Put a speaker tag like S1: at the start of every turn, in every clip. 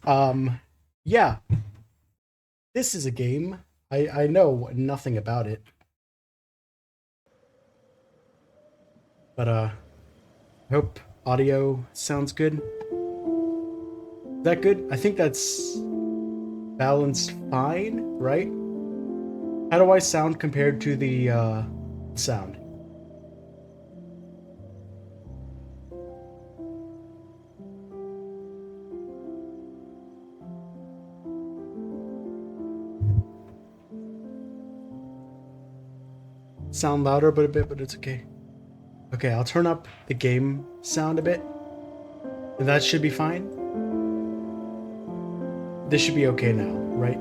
S1: Um, yeah, this is a game. I know nothing about it, but I hope audio sounds good. Is that good? I think that's balanced fine, right? How do I sound compared to the sound? Sound louder, but a bit, but it's okay. Okay, I'll turn up the game sound a bit. That should be fine. This should be okay now, right?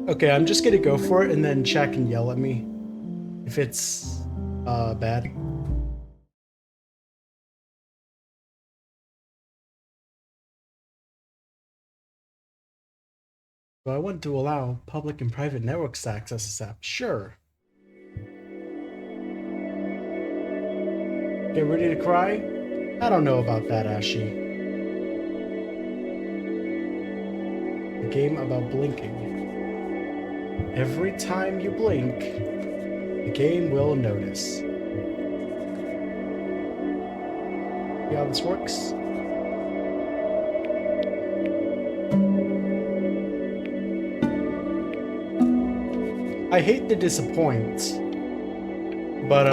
S1: Okay, I'm just gonna go for it and then check and yell at me if it's bad. So I want to allow public and private networks to access this app. Sure. Get ready to cry? I don't know about that, Ashy. A game about blinking. Every time you blink, the game will notice. See how this works? I hate to disappoint, but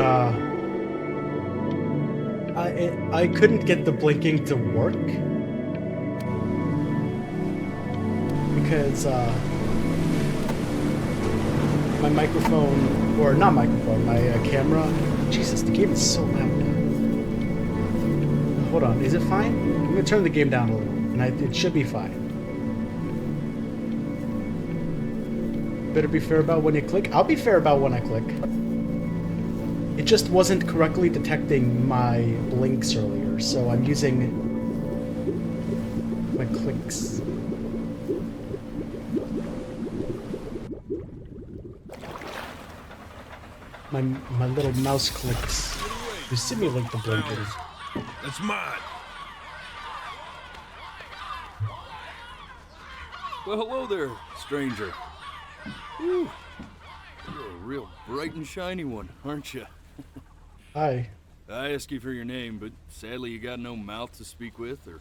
S1: I couldn't get the blinking to work because my microphone, or not microphone, my camera. Jesus, the game is so loud now. Hold on, is it fine? I'm gonna turn the game down a little, and it should be fine. Better be fair about when you click. I'll be fair about when I click. It just wasn't correctly detecting my blinks earlier, so I'm using my clicks. My little mouse clicks to simulate the blinking.
S2: That's mine. Well, hello there, stranger. Whew. You're a real bright and shiny one, aren't you?
S1: Hi.
S2: I asked you for your name, but sadly you got no mouth to speak with, or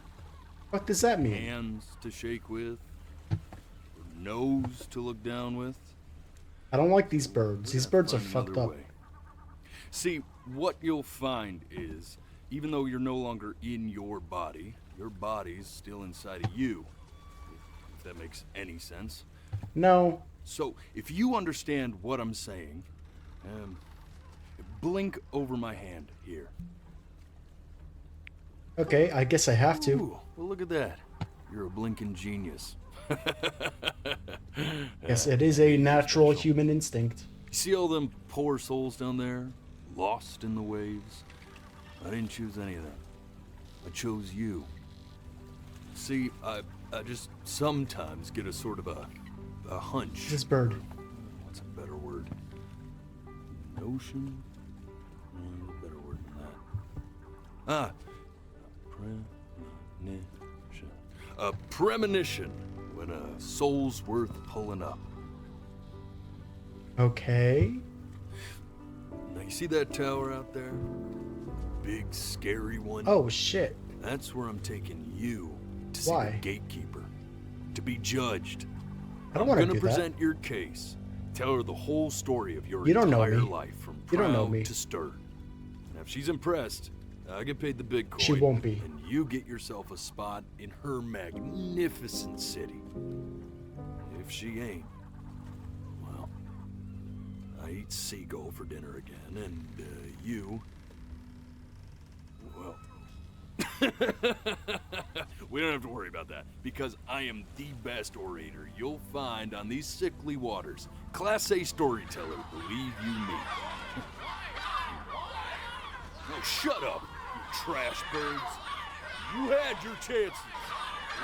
S1: What does that mean?
S2: hands to shake with, or nose to look down with.
S1: I don't like these birds.
S2: We're
S1: These
S2: gonna
S1: birds are
S2: find
S1: fucked
S2: another
S1: up.
S2: way. See, what you'll find is, even though you're no longer in your body's still inside of you. If that makes any sense.
S1: No.
S2: So, if you understand what I'm saying, blink over my hand here.
S1: Okay, I guess I have to.
S2: Ooh, well, look at that. You're a blinking genius.
S1: Yes, it is a natural
S2: special.
S1: human instinct.
S2: See all them poor souls down there, lost in the waves? I didn't choose any of them. I chose you. See, I just sometimes get a sort of a hunch.
S1: This bird.
S2: What's a better word? Notion? Better word than that. Premonition. A premonition when a soul's worth pulling up.
S1: Okay.
S2: Now you see that tower out there? Big, scary one?
S1: Oh, shit.
S2: That's where I'm taking you to see
S1: Why?
S2: the gatekeeper. To be judged.
S1: I don't want to
S2: I'm
S1: do
S2: gonna
S1: that.
S2: present your case. Tell her the whole story of your
S1: You don't know
S2: entire
S1: me.
S2: life from
S1: You don't know
S2: proud
S1: me.
S2: to stern. And if she's impressed, I get paid the big coin.
S1: She won't be.
S2: And you get yourself a spot in her magnificent city. If she ain't, well, I eat seagull for dinner again, and you, well, we don't have to worry about that, because I am the best orator you'll find on these sickly waters. Class A storyteller, believe you me. Oh, shut up, you trash birds. You had your chances.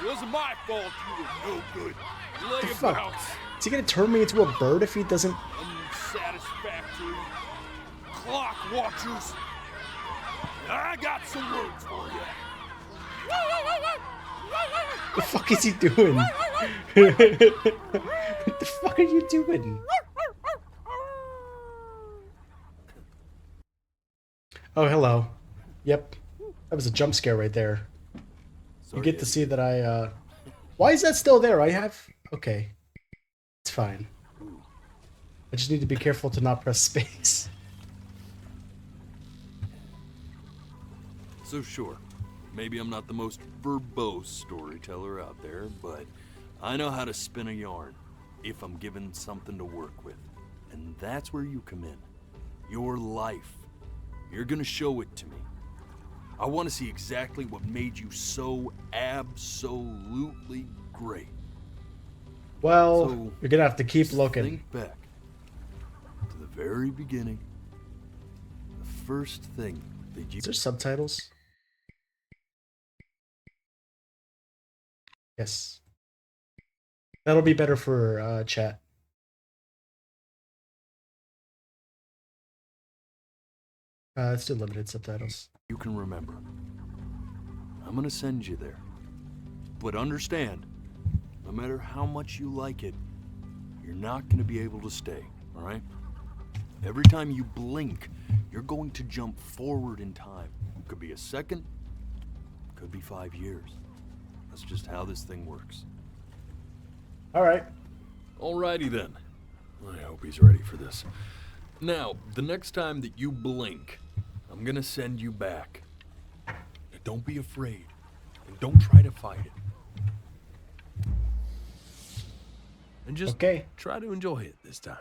S2: It wasn't my fault you were no good.
S1: The fuck?
S2: Layabouts.
S1: Is he gonna turn me into a bird if he doesn't?
S2: Unsatisfactory. Clock watchers. I got some words for you.
S1: What the fuck is he doing? What the fuck are you doing? Oh, hello. Yep. That was a jump scare right there. You get to see that I, Why is that still there? I have... Okay. It's fine. I just need to be careful to not press space.
S2: So sure, maybe I'm not the most verbose storyteller out there, but I know how to spin a yarn if I'm given something to work with. And that's where you come in. Your life. You're gonna show it to me. I want to see exactly what made you so absolutely great.
S1: Well,
S2: So,
S1: you're gonna have to keep looking.
S2: Think back to the very beginning. The first thing that you...
S1: Is there subtitles? Yes. That'll be better for chat. Let's do limited subtitles.
S2: You can remember. I'm gonna send you there. But understand, no matter how much you like it, you're not gonna be able to stay, alright? Every time you blink, you're going to jump forward in time. Could be a second, could be 5 years. That's just how this thing works.
S1: Alright.
S2: Alrighty then. I hope he's ready for this. Now, the next time that you blink, I'm gonna send you back. Now, don't be afraid, and don't try to fight it. And just try to enjoy it this time.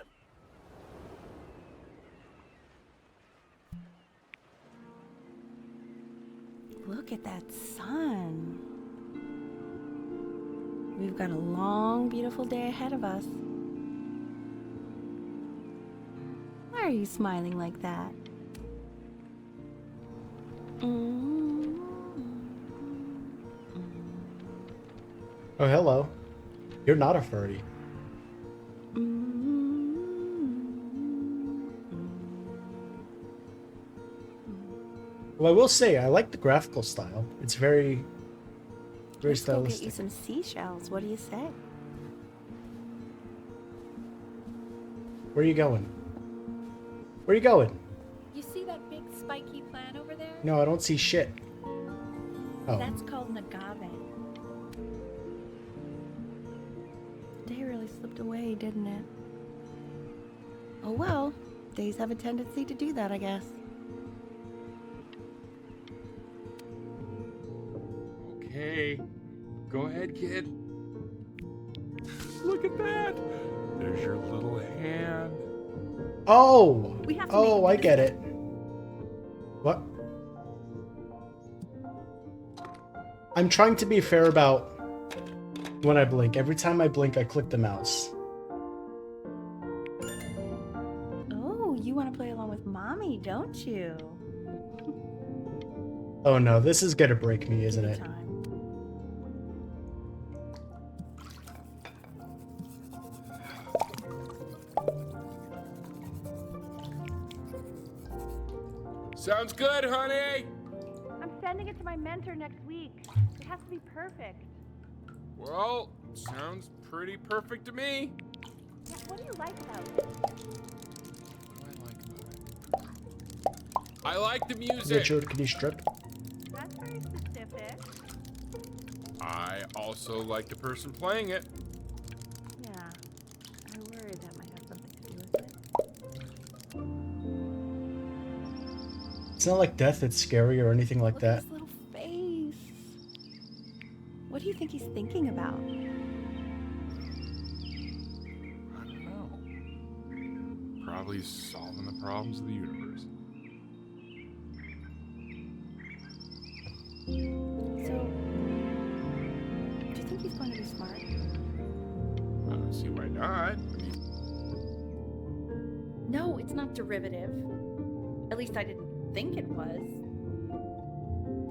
S3: Look at that sun. We've got a long, beautiful day ahead of us. Why are you smiling like that?
S1: Oh, hello. You're not a furry. Well, I will say, I like the graphical style. It's very
S3: Let's go get
S1: stylistic.
S3: you some seashells. What do you say?
S1: Where are you going? Where are you going?
S4: You see that big spiky plant over there?
S1: No, I don't see shit. Oh.
S4: That's called an agave.
S3: The day really slipped away, didn't it? Oh well, days have a tendency to do that, I guess.
S5: Okay, go ahead, kid. Look at that. There's your little hand.
S1: Oh!
S3: We have to
S1: Oh,
S3: make
S1: I get it. What? I'm trying to be fair about when I blink. Every time I blink, I click the mouse.
S3: Oh, you want to play along with Mommy, don't you?
S1: Oh no, this is gonna break me, isn't
S3: Give
S1: it?
S3: time.
S5: Sounds good, honey.
S4: I'm sending it to my mentor next week. It has to be perfect.
S5: Well, sounds pretty perfect to me.
S4: Yeah, what do you like about it?
S5: I like the music.
S1: Richard, can you strip?
S4: That's very specific.
S5: I also like the person playing it.
S3: Yeah, I worry that might have something to do with it.
S1: It's not like death, it's scary or anything like
S3: Look
S1: that.
S3: at his little face. What do you think he's thinking about?
S5: I don't know. Probably solving the problems of the universe.
S3: So, do you think he's going to be smart?
S5: I don't see why not.
S4: No, it's not derivative. At least I didn't think it was.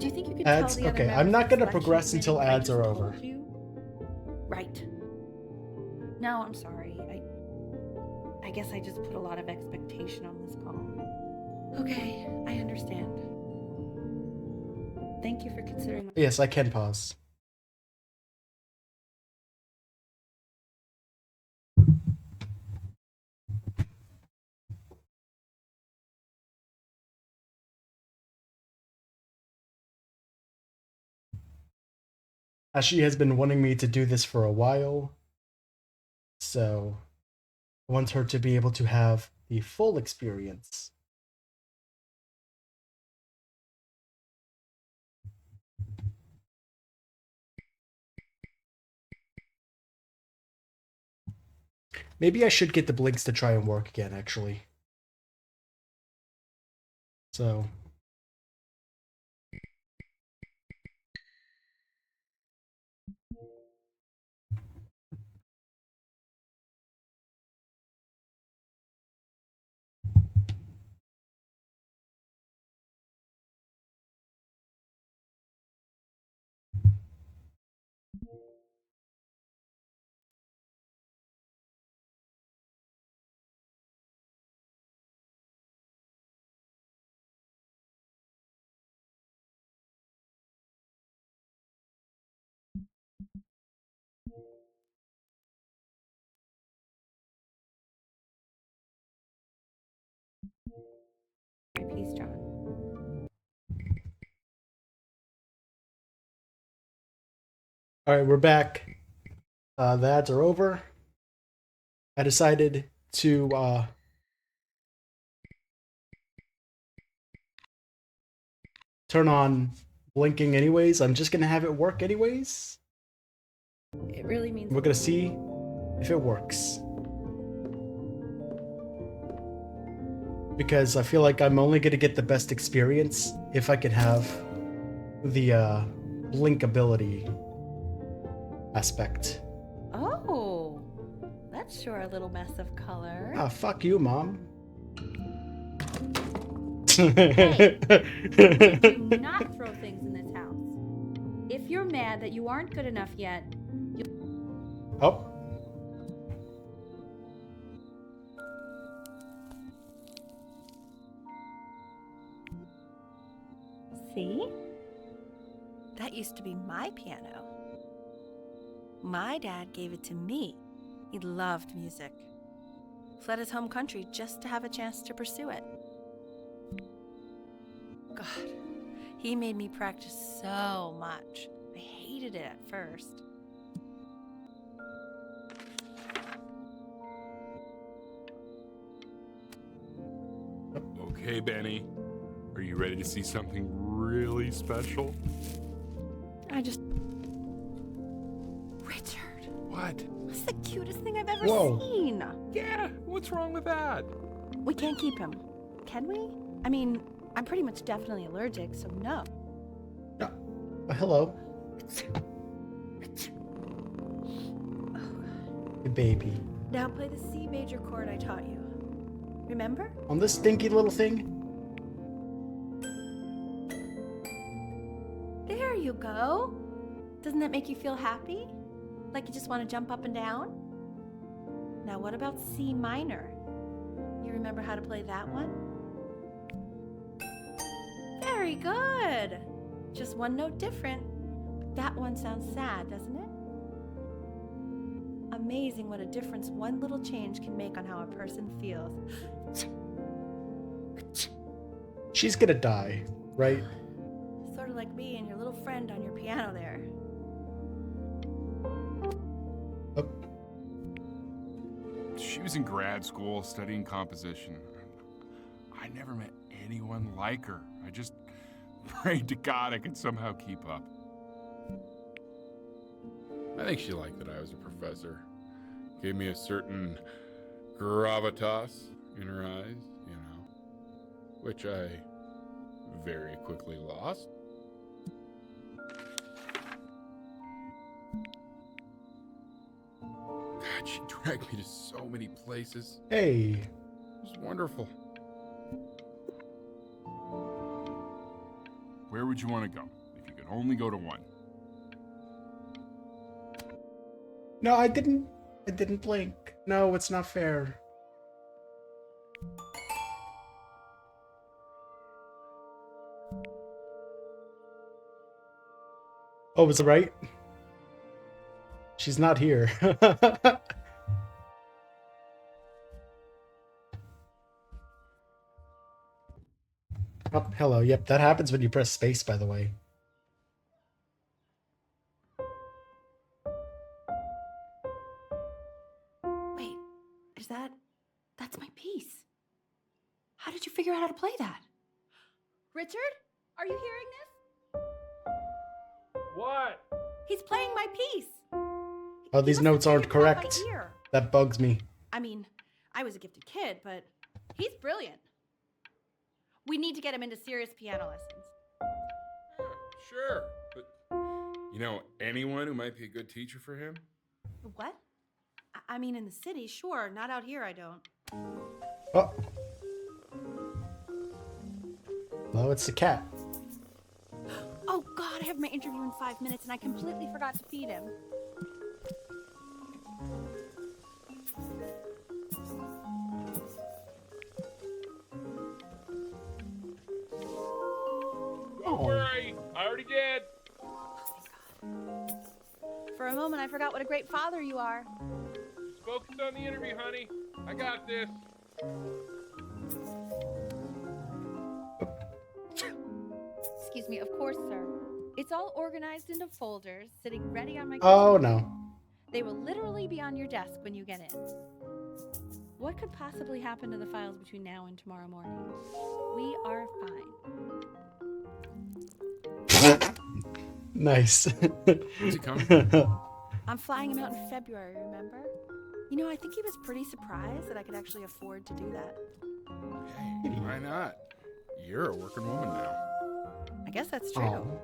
S3: Do you think you could
S1: Ads?
S3: tell the other
S1: Okay, I'm
S3: members
S1: not
S3: of the
S1: gonna
S3: selection
S1: progress
S3: committee
S1: until
S3: what I
S1: ads
S3: just
S1: are
S3: told
S1: over.
S3: you? Right. No, I'm sorry. I guess I just put a lot of expectation on this call. Okay, I understand. Thank you for considering my...
S1: Yes, I can pause. She has been wanting me to do this for a while, so I want her to be able to have the full experience. Maybe I should get the blinks to try and work again, actually. So...
S3: piece, John.
S1: Alright, we're back. The ads are over. I decided to turn on blinking anyways. I'm just gonna have it work anyways.
S3: It really means...
S1: We're gonna see if it works. Because I feel like I'm only gonna get the best experience if I could have the blink ability aspect.
S3: Oh, that's sure a little mess of color.
S1: Ah, fuck you, Mom.
S6: Hey, do not throw things in this house. If you're mad that you aren't good enough yet,
S1: Oh.
S3: See? That used to be my piano. My dad gave it to me. He loved music. Fled his home country just to have a chance to pursue it. God, he made me practice so much. I hated it at first.
S5: Okay, Benny. Are you ready to see something really special?
S3: I just... Richard,
S5: What?
S3: that's the cutest thing I've ever
S1: Whoa.
S3: seen.
S5: Yeah, what's wrong with that?
S3: We can't keep him, can we? I mean, I'm pretty much definitely allergic, so no.
S1: Hello. Good baby.
S3: Now play the C major chord I taught you. Remember?
S1: On this stinky little thing?
S3: There you go. Doesn't that make you feel happy? Like you just want to jump up and down? Now what about C minor? You remember how to play that one? Very good. Just one note different. But that one sounds sad, doesn't it? Amazing what a difference one little change can make on how a person feels.
S1: She's gonna die, right?
S3: Sort of like me and your little friend on your piano there.
S1: Oh,
S5: She was in grad school studying composition. I never met anyone like her. I just prayed to God I could somehow keep up.
S7: I think she liked that I was a professor. Gave me a certain gravitas in her eyes, you know, which I very quickly lost. God, she dragged me to so many places.
S1: hey.
S7: It was wonderful.
S5: Where would you want to go if you could only go to one?
S1: No, I didn't blink. No, it's not fair. Oh, was it right? She's not here. Oh, hello. Yep, that happens when you press space, by the way.
S6: Wait, that's my piece. How did you figure out how to play that? Richard, are you hearing this?
S8: What?
S6: He's playing my piece.
S1: Oh, these
S6: He must
S1: notes
S6: have
S1: aren't
S6: figured it out by
S1: correct.
S6: ear.
S1: That bugs me.
S6: I mean, I was a gifted kid, but he's brilliant. We need to get him into serious piano lessons.
S7: Sure, but you know anyone who might be a good teacher for him?
S6: What? I mean, in the city, sure. Not out here, I don't.
S1: Oh. Well, it's the cat.
S6: Oh, God, I have my interview in 5 minutes, and I completely forgot to feed him.
S8: Don't worry, I already did.
S6: For a moment, I forgot what a great father you are.
S8: Just focus on the interview, honey. I got this.
S6: Excuse me, of course, sir. It's all organized into folders, sitting ready on my
S1: Oh,
S6: computer.
S1: no.
S6: They will literally be on your desk when you get in. What could possibly happen to the files between now and tomorrow morning? We are fine.
S1: Nice.
S7: When's he coming?
S6: I'm flying him out in February, remember? You know, I think he was pretty surprised that I could actually afford to do that.
S7: Hey, why not? You're a working woman now.
S6: I guess that's true.
S1: Oh.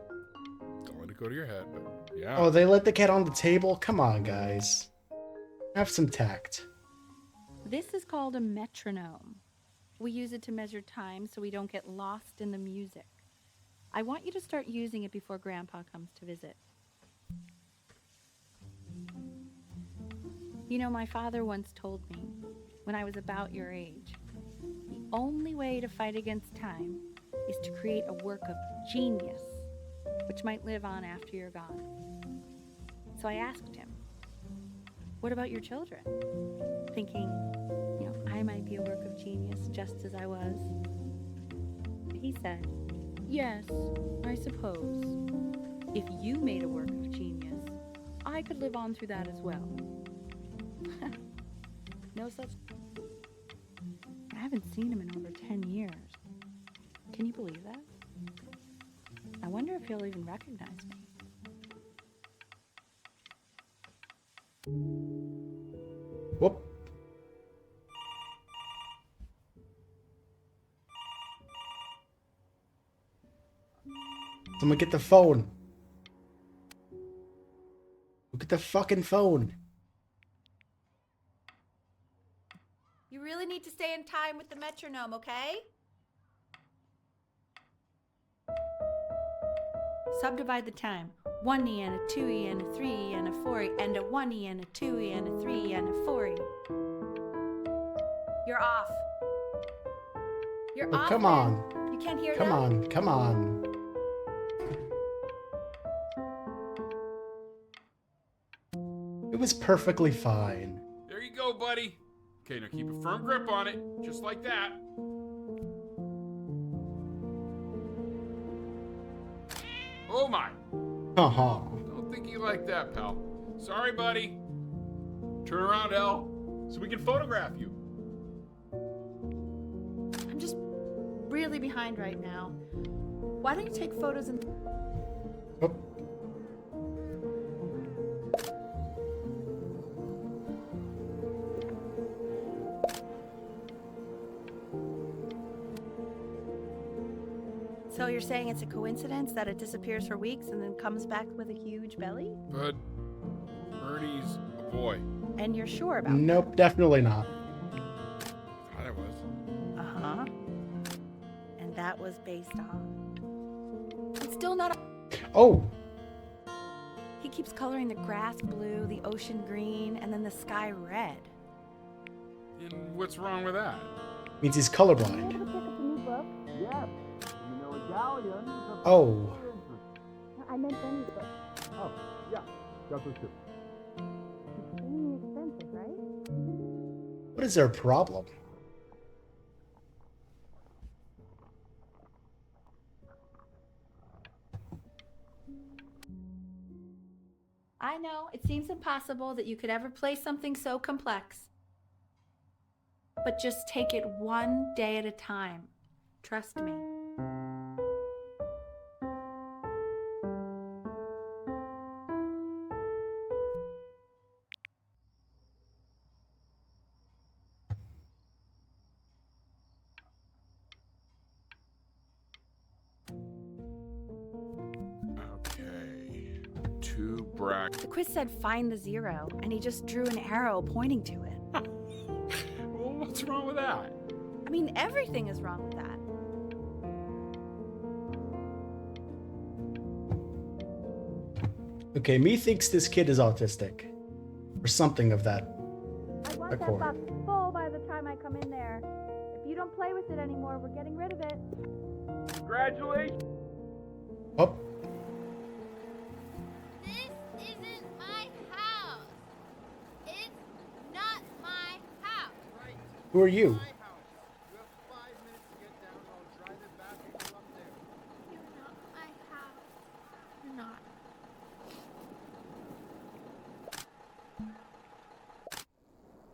S7: Don't let it go to your head, but yeah.
S1: Oh, they let the cat on the table? Come on, guys. Have some tact.
S6: This is called a metronome. We use it to measure time so we don't get lost in the music. I want you to start using it before Grandpa comes to visit. You know, my father once told me, when I was about your age, the only way to fight against time is to create a work of genius, which might live on after you're gone. So I asked him, what about your children? Thinking, you know, I might be a work of genius just as I was. He said, yes, I suppose. If you made a work of genius, I could live on through that as well. No such... I haven't seen him in over 10 years. Can you believe that? I wonder if he'll even recognize me.
S1: Whoop. Someone get the phone. Look at the fucking phone.
S6: You really need to stay in time with the metronome, okay? Subdivide the time. 1E and a 2E and a 3E and a 4E and a 1E and a 2E and a 3E and a 4E. You're off. You're
S1: Oh,
S6: off.
S1: come
S6: man.
S1: on.
S6: You can't hear
S1: Come
S6: them?
S1: on. Come on. It was perfectly fine.
S5: There you go, buddy. Okay, now keep a firm grip on it, just like that. Oh my!
S1: Uh-huh.
S5: Don't think you like that, pal. Sorry, buddy. Turn around, Elle, so we can photograph you.
S6: I'm just really behind right now. Why don't you take photos and...
S1: Oh.
S3: So you're saying it's a coincidence that it disappears for weeks and then comes back with a huge belly?
S7: But Ernie's a boy.
S3: And you're sure about
S1: Nope, definitely not.
S7: Thought I was.
S3: that? Uh-huh. And that was based on...
S6: still not.
S1: Oh,
S6: He keeps coloring the grass blue, the ocean green, and then the sky red.
S5: And what's wrong with that?
S1: means he's colorblind.
S4: Able to pick up a new book?
S9: Yes. You know, a galleon is a
S1: Oh.
S9: particular interest.
S4: I meant Benny's book.
S9: Oh, yeah. Got those too.
S4: Extremely expensive, right?
S1: What is their problem?
S6: I know, it seems impossible that you could ever play something so complex. But just take it one day at a time. Trust me.
S5: Okay. Two brack.
S6: The quiz said find the zero, and he just drew an arrow pointing to it.
S5: Well, what's wrong with that?
S6: I mean, everything is wrong with that.
S1: Okay, me thinks this kid is autistic. Or something of that.
S4: I want
S1: Accord.
S4: that box full by the time I come in there. If you don't play with it anymore, we're getting rid of it.
S8: Congratulations.
S1: Oh,
S10: This isn't my house. It's not my house.
S1: who are you?
S10: You're not my house. You're not.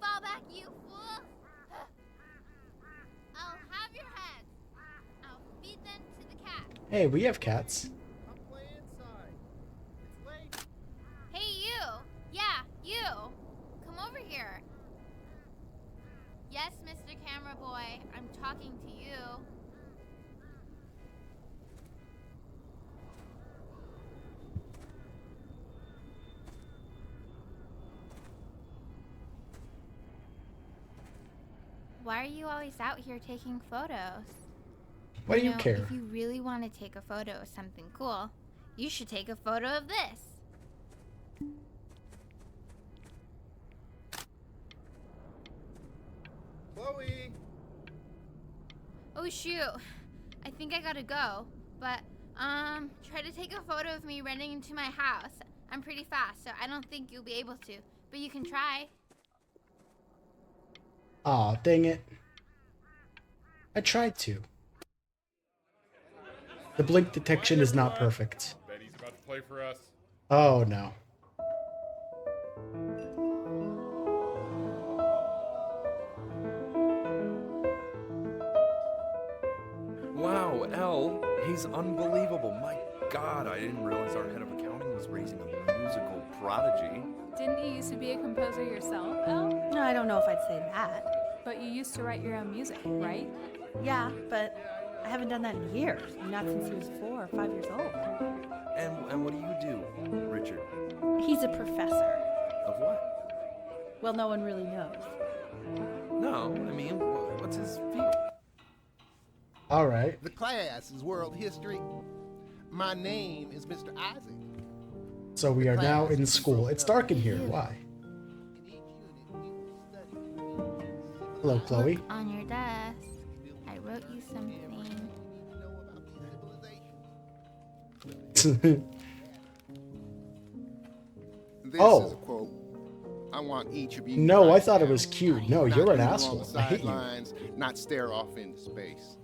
S10: Fall back, you fool. I'll have your heads. I'll feed them to the cat.
S1: Hey, we have cats.
S10: Hey, you. Yeah, you. Come over here. Yes, Mr. Camera Boy, I'm talking to you. Why are you always out here taking photos?
S1: Why do you
S10: know,
S1: care?
S10: If you really want to take a photo of something cool, you should take a photo of this.
S9: Chloe!
S10: Oh shoot, I think I gotta go. But try to take a photo of me running into my house. I'm pretty fast, so I don't think you'll be able to. But you can try.
S1: Aw, dang it. I tried to. The blink detection is not perfect.
S5: Betty's about to play for us.
S1: Oh no.
S2: Wow, Elle, he's unbelievable. My God, I didn't realize our head of accounting was raising a musical prodigy.
S11: Didn't you used to be a composer yourself, Elle?
S6: No, I don't know if I'd say that.
S11: But you used to write your own music, right?
S6: Yeah, but I haven't done that in years. Not since he was 4 or 5 years old.
S2: And what do you do, Richard?
S6: He's a professor.
S2: Of what?
S6: Well, no one really knows.
S2: No, I mean, what's his field?
S1: All right.
S9: The class is world history. My name is Mr. Isaac.
S1: So we are now in school. It's dark in here. Why?
S9: In each unit, we will study
S1: Hello, Chloe.
S10: Look on your desk. I wrote you something.
S9: This
S1: Oh.
S9: is a quote. I want each of you.
S1: No,
S9: to
S1: I
S9: write
S1: thought it
S9: down.
S1: was cute. No,
S9: Not
S1: you're an
S9: doodle on
S1: asshole.
S9: the
S1: I hate you.
S9: sidelines, not stare off into space.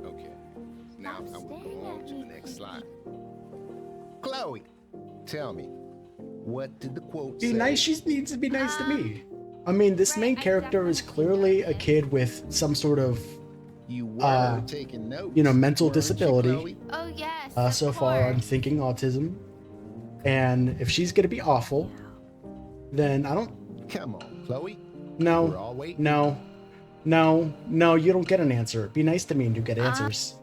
S9: Okay. Now I will go on to the next slide. Chloe, tell me, what did the quote
S1: Be
S9: say?
S1: nice. She needs to be nice to me. I mean, this main character is clearly a kid with some sort of,
S9: You were taking notes.
S1: mental
S9: weren't you,
S1: disability.
S9: Chloe?
S10: Oh yes.
S1: So
S10: of
S1: far, I'm
S10: course.
S1: thinking autism. And if she's gonna be awful, then I don't.
S9: Come on, Chloe.
S1: No,
S9: We're all waiting.
S1: no, you don't get an answer. Be nice to me and you get answers.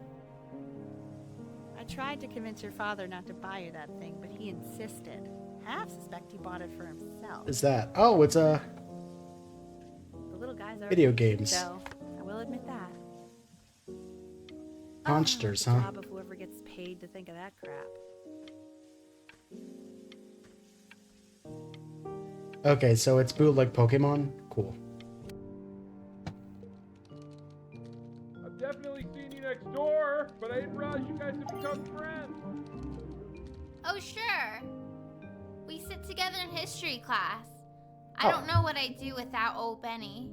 S6: I tried to convince your father not to buy you that thing, but he insisted. Half suspect he bought it for himself.
S1: Is that? Oh, it's
S6: The little guy's already
S1: video
S6: cute,
S1: games.
S6: though. I will admit that.
S1: Monsters,
S3: the
S1: huh?
S3: job of whoever gets paid to think of that crap.
S1: Okay, so it's bootleg Pokemon? Cool.
S8: I've definitely seen you next door, but I didn't realize you guys have become friends.
S10: Oh, sure. We sit together in history class.
S1: Oh.
S10: I don't know what I'd do without old Benny.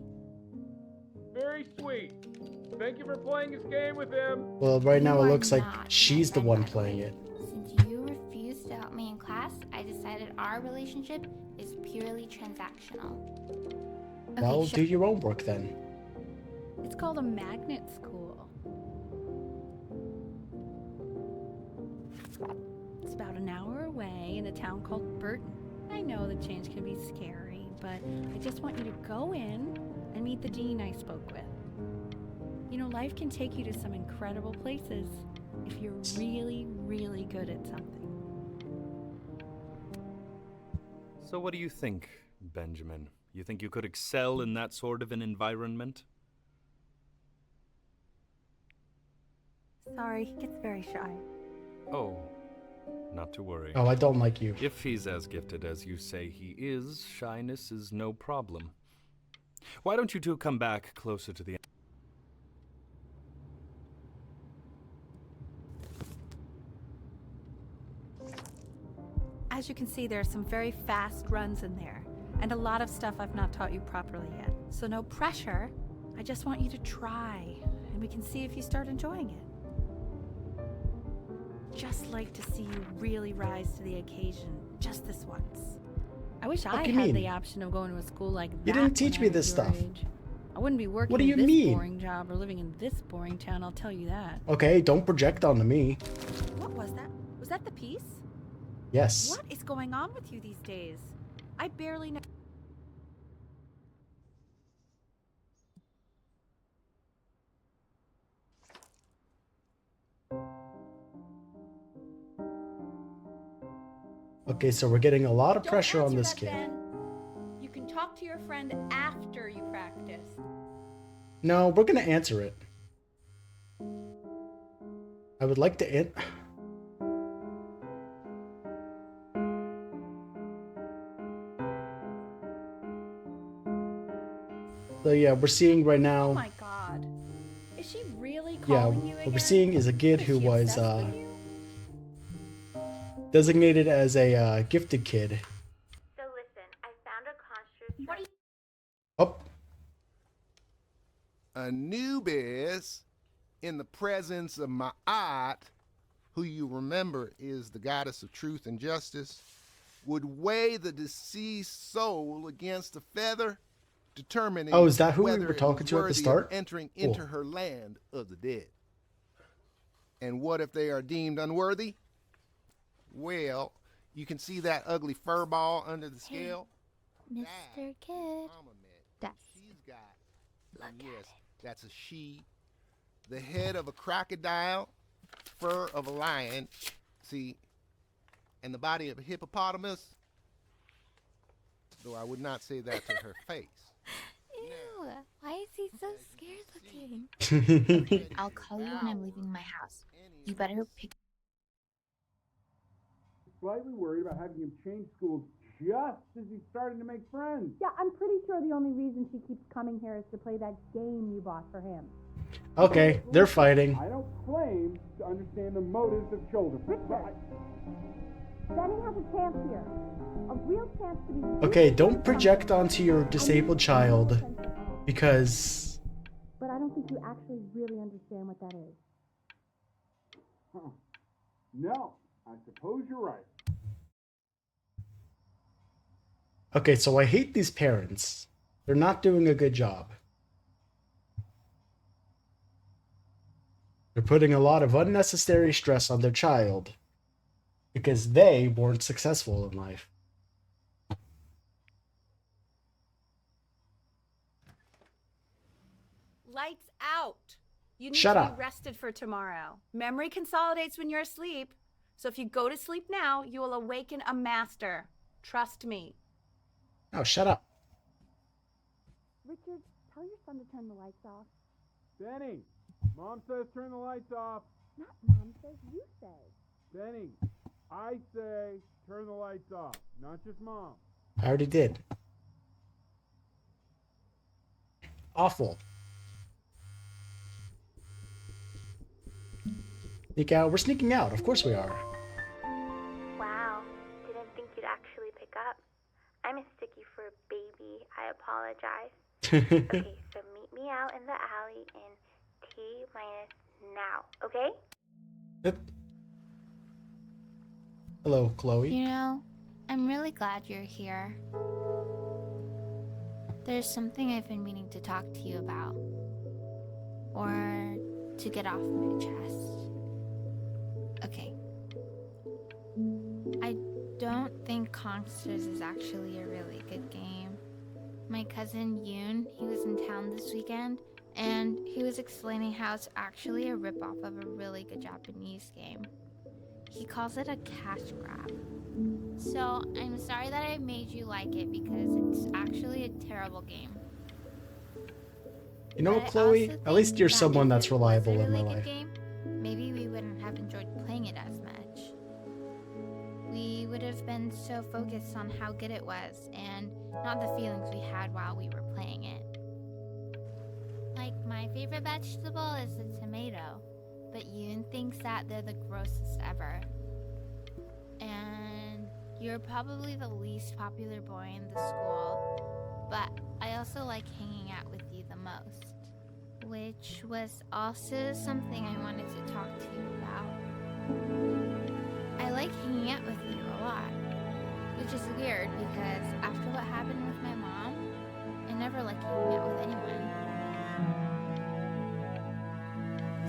S8: Very sweet. Thank you for playing this game with him.
S1: Well, right now
S10: You
S1: it
S10: are
S1: looks like
S10: not
S1: she's
S10: my
S1: the
S10: friend,
S1: one
S10: by the
S1: playing
S10: way.
S1: it.
S10: Since you refused to help me in class, I decided our relationship is purely transactional.
S1: Well,
S3: Okay,
S1: do your own work then.
S6: It's called a magnet school. It's about an hour away in a town called Burton. I know the change can be scary, but I just want you to go in and meet the dean I spoke with. You know, life can take you to some incredible places if you're really, really good at something.
S2: So what do you think, Benjamin? You think you could excel in that sort of an environment?
S3: sorry, he gets very shy.
S2: Oh, not to worry.
S1: Oh, I don't like you.
S2: If he's as gifted as you say he is, shyness is no problem. Why don't you two come back closer to the...
S3: As you can see, there are some very fast runs in there, and a lot of stuff I've not taught you properly yet. So no pressure. I just want you to try, and we can see if you start enjoying it. Just like to see you really rise to the occasion, just this once. I wish I
S1: do you
S3: had
S1: mean?
S3: the option of going to a school like that.
S1: You didn't teach
S3: when
S1: me
S3: I was
S1: this
S3: your
S1: stuff.
S3: age. I wouldn't be working
S1: What do you
S3: in this
S1: mean?
S3: boring job or living in this boring town, I'll tell you that.
S1: Okay, don't project onto me.
S3: What was that? Was that the piece?
S1: Yes.
S3: What is going on with you these days? I barely know.
S1: Okay, so we're getting a lot of
S6: Don't
S1: pressure on
S6: answer
S1: this
S6: that,
S1: kid.
S6: Ben. You can talk to your friend after you practice.
S1: No, we're gonna answer it. I would like to So yeah, we're seeing right now.
S6: Oh my god. Is she really
S1: Yeah,
S6: calling you
S1: what
S6: again?
S1: we're seeing is a kid
S6: Is
S1: who
S6: she
S1: was
S6: obsessed with you?
S1: designated as a gifted kid.
S4: So listen, I found a construct.
S6: What are you
S1: Oh,
S9: Anubis, in the presence of Ma'at, who you remember is the goddess of truth and justice, would weigh the deceased soul against a feather, determining
S1: Oh, is that who we
S9: whether
S1: were
S9: it
S1: talking
S9: was
S1: to at the
S9: worthy of
S1: start?
S9: entering
S1: Cool.
S9: into her land of the dead. And what if they are deemed unworthy? Well, you can see that ugly fur ball under the scale?
S10: Mr.
S9: That
S10: Kid.
S9: Mama met.
S10: That's
S9: She's got, and yes, that's a she. The head of a crocodile, fur of a lion, see, and the body of a hippopotamus. Though I would not say that to her face.
S10: Ew, why is he so scared looking?
S9: I'll
S10: call you when I'm leaving my house. You better pick.
S8: Slightly worried about having him change schools just as he's starting to make friends.
S4: Yeah, I'm pretty sure the only reason she keeps coming here is to play that game you bought for him.
S1: okay, they're fighting.
S8: I don't claim to understand the motives of children.
S4: Richard. Benny has a chance here. A real chance to be...
S1: Okay, don't project onto your disabled child because
S4: But I don't think you actually really understand what that is.
S8: Huh. No, I suppose you're right.
S1: okay, so I hate these parents. They're not doing a good job. They're putting a lot of unnecessary stress on their child because they weren't successful in life.
S3: Lights out. You need
S1: Shut
S3: to
S1: up.
S3: be rested for tomorrow. Memory consolidates when you're asleep. So if you go to sleep now, you will awaken a master. Trust me.
S1: Oh, shut up.
S4: Richard, tell your son to turn the lights off.
S8: Benny, Mom says turn the lights off.
S4: Not Mom says, you say.
S8: Benny, I say turn the lights off, not just Mom.
S1: I already did. Awful. Sneak out. We're sneaking out. Of course we are.
S12: Wow, didn't think you'd actually pick up. I'm a sticky for a baby. I apologize. Okay, so meet me out in the alley in T- now, okay?
S1: Yep. Hello, Chloe.
S10: You know, I'm really glad you're here. There's something I've been meaning to talk to you about. Or to get off my chest. Okay. I don't think Consters is actually a really good game. My cousin Yoon, he was in town this weekend, and he was explaining how it's actually a ripoff of a really good Japanese game. He calls it a cash grab. So I'm sorry that I made you like it because it's actually a terrible game.
S1: You know what,
S10: But I
S1: Chloe?
S10: also
S1: At least
S10: think
S1: you're
S10: that
S1: someone
S10: if
S1: that's
S10: it
S1: reliable
S10: was a
S1: in my
S10: really good
S1: life.
S10: game, maybe we wouldn't have enjoyed playing it as much. We would have been so focused on how good it was and not the feelings we had while we were playing it. Like, my favorite vegetable is the tomato, but Yoon thinks that they're the grossest ever. And you're probably the least popular boy in the school, but I also like hanging out with you the most. Which was also something I wanted to talk to you about. I like hanging out with you a lot, which is weird because after what happened with my mom, I never liked hanging out with anyone.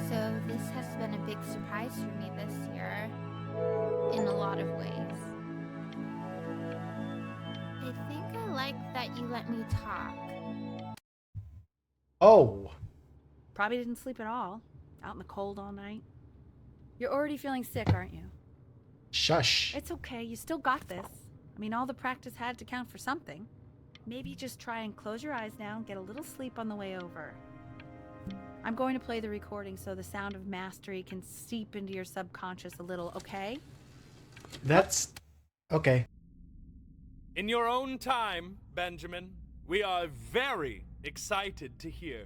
S10: So this has been a big surprise for me this year, in a lot of ways. I think I like that you let me talk.
S1: Oh.
S6: Probably didn't sleep at all. Out in the cold all night. You're already feeling sick, aren't you?
S1: Shush.
S6: It's okay. You still got this. I mean, all the practice had to count for something. Maybe just try and close your eyes now and get a little sleep on the way over. I'm going to play the recording so the sound of mastery can seep into your subconscious a little, okay?
S1: That's... okay.
S13: In your own time, Benjamin, we are very excited to hear.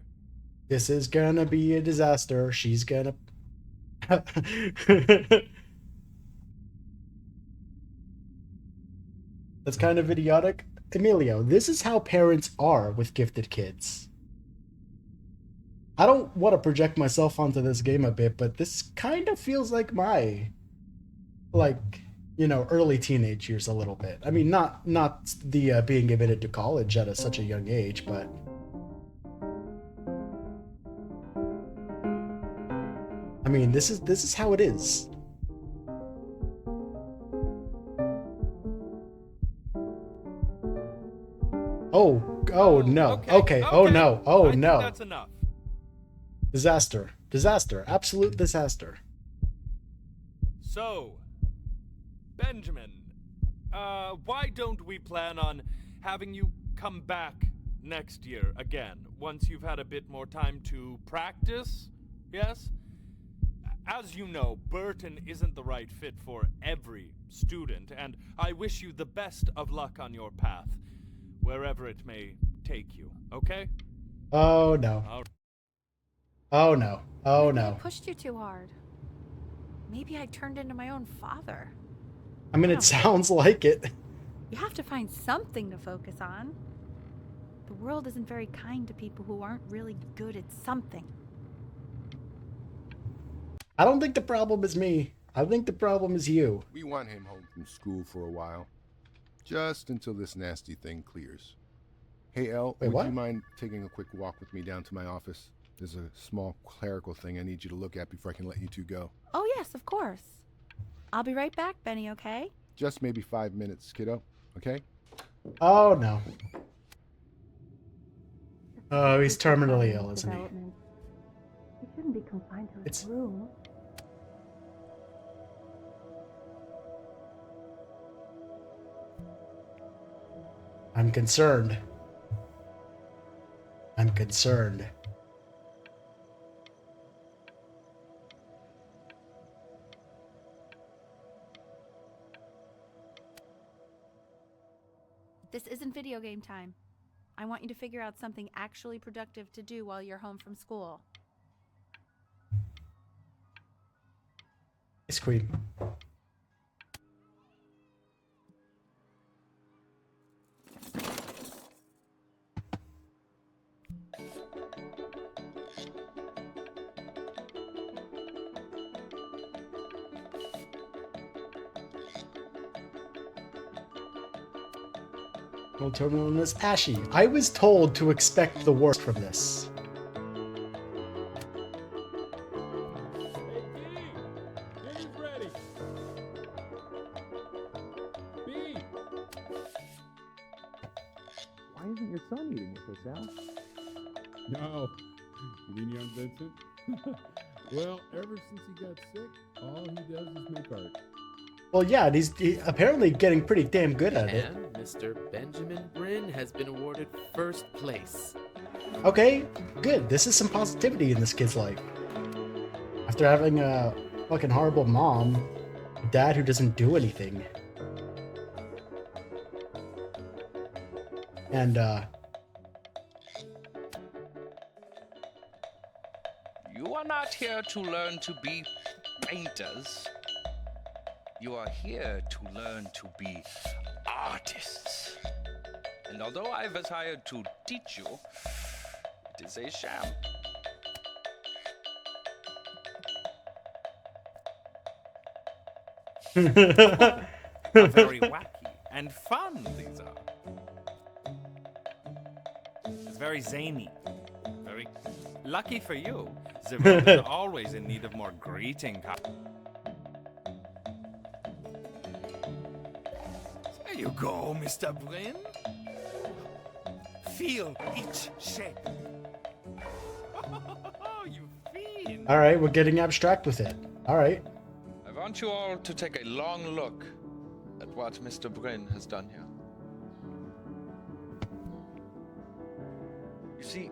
S1: This is gonna be a disaster. She's gonna... That's kind of idiotic. Emilio, this is how parents are with gifted kids. I don't want to project myself onto this game a bit, but this kind of feels like my... like, you know, early teenage years a little bit. I mean, not the being admitted to college at such a young age, but... I mean, this is how it is. Oh no. Okay. Oh no. Oh
S13: I think
S1: no.
S13: that's enough.
S1: Disaster. Disaster. Absolute disaster.
S13: So, Benjamin, why don't we plan on having you come back next year again, once you've had a bit more time to practice? Yes? As you know, Burton isn't the right fit for every student, and I wish you the best of luck on your path, wherever it may take you, okay?
S1: Oh no. Oh no. Oh
S6: Maybe I
S1: no.
S6: pushed you too hard. Maybe I turned into my own father.
S1: I mean, it sounds like it.
S6: You have to find something to focus on. The world isn't very kind to people who aren't really good at something.
S1: I don't think the problem is me. I think the problem is you.
S9: We want him home from school for a while. Just until this nasty thing clears. Hey, Elle,
S1: Wait,
S9: would
S1: what?
S9: you mind taking a quick walk with me down to my office? There's a small clerical thing I need you to look at before I can let you two go.
S6: Oh, yes, of course. I'll be right back, Benny, okay?
S9: Just maybe 5 minutes, kiddo. Okay?
S1: Oh no. Oh, he's terminally ill, isn't he?
S4: He shouldn't be confined to his room.
S1: I'm concerned. I'm concerned.
S6: This isn't video game time. I want you to figure out something actually productive to do while you're home from school.
S1: Ice cream. Old terminal is ashy. I was told to expect the worst from this.
S8: Dinner's ready. B.
S14: Why isn't your son eating with us, Al?
S7: No. You mean young Vincent? Well, ever since he got sick, all he does is make art.
S1: Well, yeah, and he's apparently getting pretty damn good at it.
S14: And Mr. Benjamin Bryn has been awarded first place.
S1: Okay, good. This is some positivity in this kid's life. After having a fucking horrible mom, a dad who doesn't do anything. And,
S15: You are not here to learn to be painters. You are here to learn to be artists. And although I was hired to teach you, it is a sham.
S13: Very wacky and fun these are. It's very zany. Very lucky for you. The world is always in need of more greeting cards. There you go, Mr. Bryn. Feel each shape. Oh, you fiend.
S1: alright, we're getting abstract with it. Alright.
S15: I want you all to take a long look at what Mr. Bryn has done here. You see,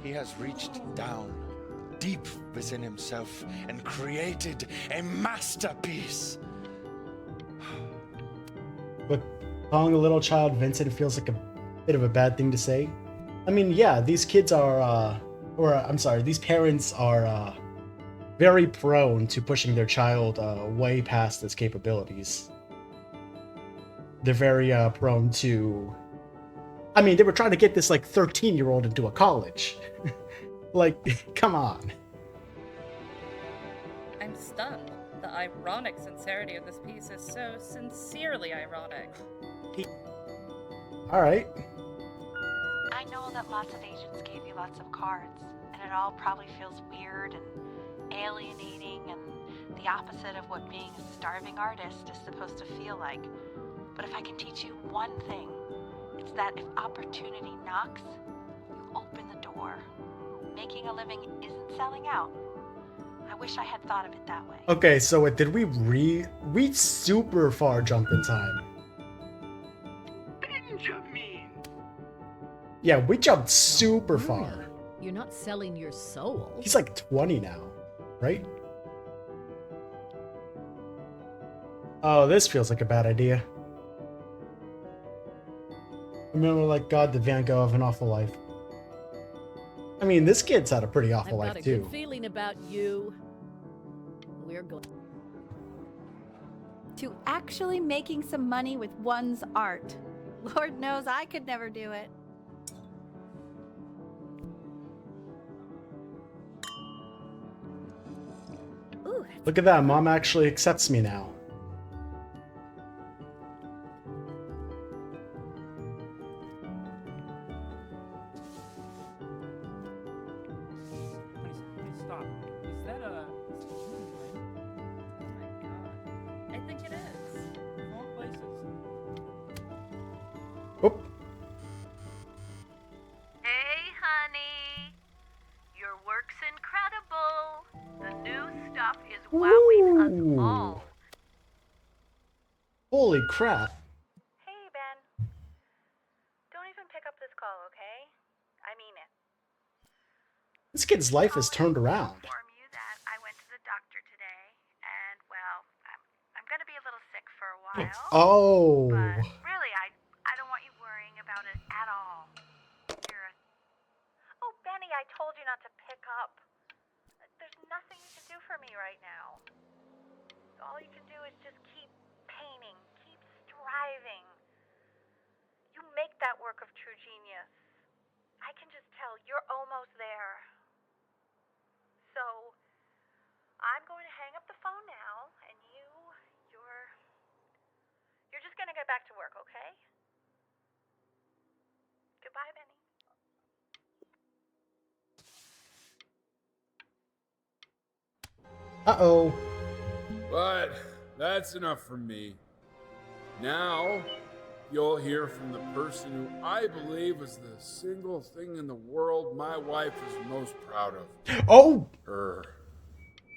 S15: he has reached down deep within himself and created a masterpiece.
S1: But calling a little child Vincent feels like a bit of a bad thing to say. I mean, yeah, these kids are, these parents are very prone to pushing their child way past its capabilities. They're very prone to... I mean, they were trying to get this, like, 13-year-old into a college. Like, come on.
S16: I'm stunned. The ironic sincerity of this piece is so sincerely ironic.
S1: Alright.
S17: I know that lots of agents gave you lots of cards, and it all probably feels weird and alienating and the opposite of what being a starving artist is supposed to feel like. But if I can teach you one thing, it's that if opportunity knocks, you open the door. Making a living isn't selling out. I wish I had thought of it that way.
S1: Okay, so did we super far jumped in time?
S18: Benjamin!
S1: Yeah, we jumped super far.
S19: You're not selling your soul.
S1: He's like 20 now, right? Oh, this feels like a bad idea. I remember, like, God, did Van Gogh have an awful life? I mean, this kid's had a pretty awful
S19: I've
S1: life,
S19: got a
S1: too.
S19: good feeling about you. We're going
S6: To actually making some money with one's art. Lord knows I could never do it. Ooh,
S1: Look at that, Mom actually accepts me now.
S13: Stop. Is that a...
S16: I think it is.
S13: Wrong places.
S1: Oop.
S4: Hey, honey. Your work's incredible. The new stuff is wowing us all.
S1: Holy crap.
S12: Hey, Ben. Don't even pick up this call, okay? I mean it.
S1: This kid's life has turned around.
S12: Inform you that I went to the doctor today, and well, I'm gonna be a little sick for a while.
S1: Oh.
S12: But really,
S4: I told you not to pick up. There's nothing you can do for me right now. All you can do is just keep painting, keep striving. You make that work of true genius. I can just tell you're almost there. So, I'm going to hang up the phone now, and you're just going to get back to work, okay? Goodbye, Benny.
S1: Uh-oh.
S7: But that's enough from me. Now, you'll hear from the person who I believe is the single thing in the world my wife is most proud of.
S1: Oh!
S7: Her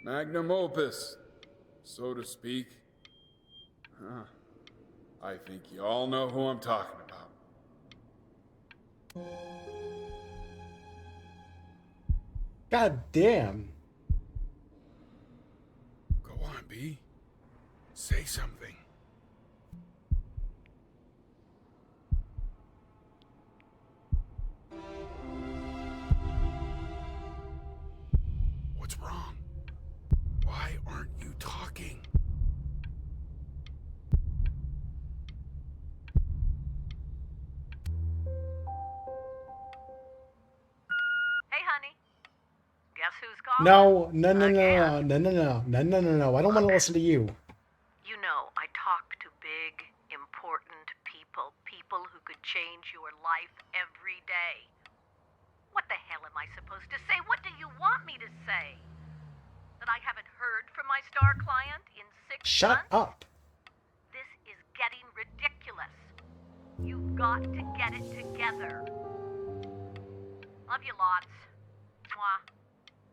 S7: magnum opus, so to speak. I think you all know who I'm talking about.
S1: God damn.
S7: Go on, B. Say something. What's wrong? Why aren't you talking?
S4: Hey, honey. Guess who's calling?
S1: No. I don't want to listen to you.
S4: You know, I talk to big, important people. People who could change your life every day. What the hell am I supposed to say? What do you want me to say? That I haven't heard from my star client in 6
S1: Shut
S4: months?
S1: up.
S4: This is getting ridiculous. You've got to get it together. Love you lots. Mwah.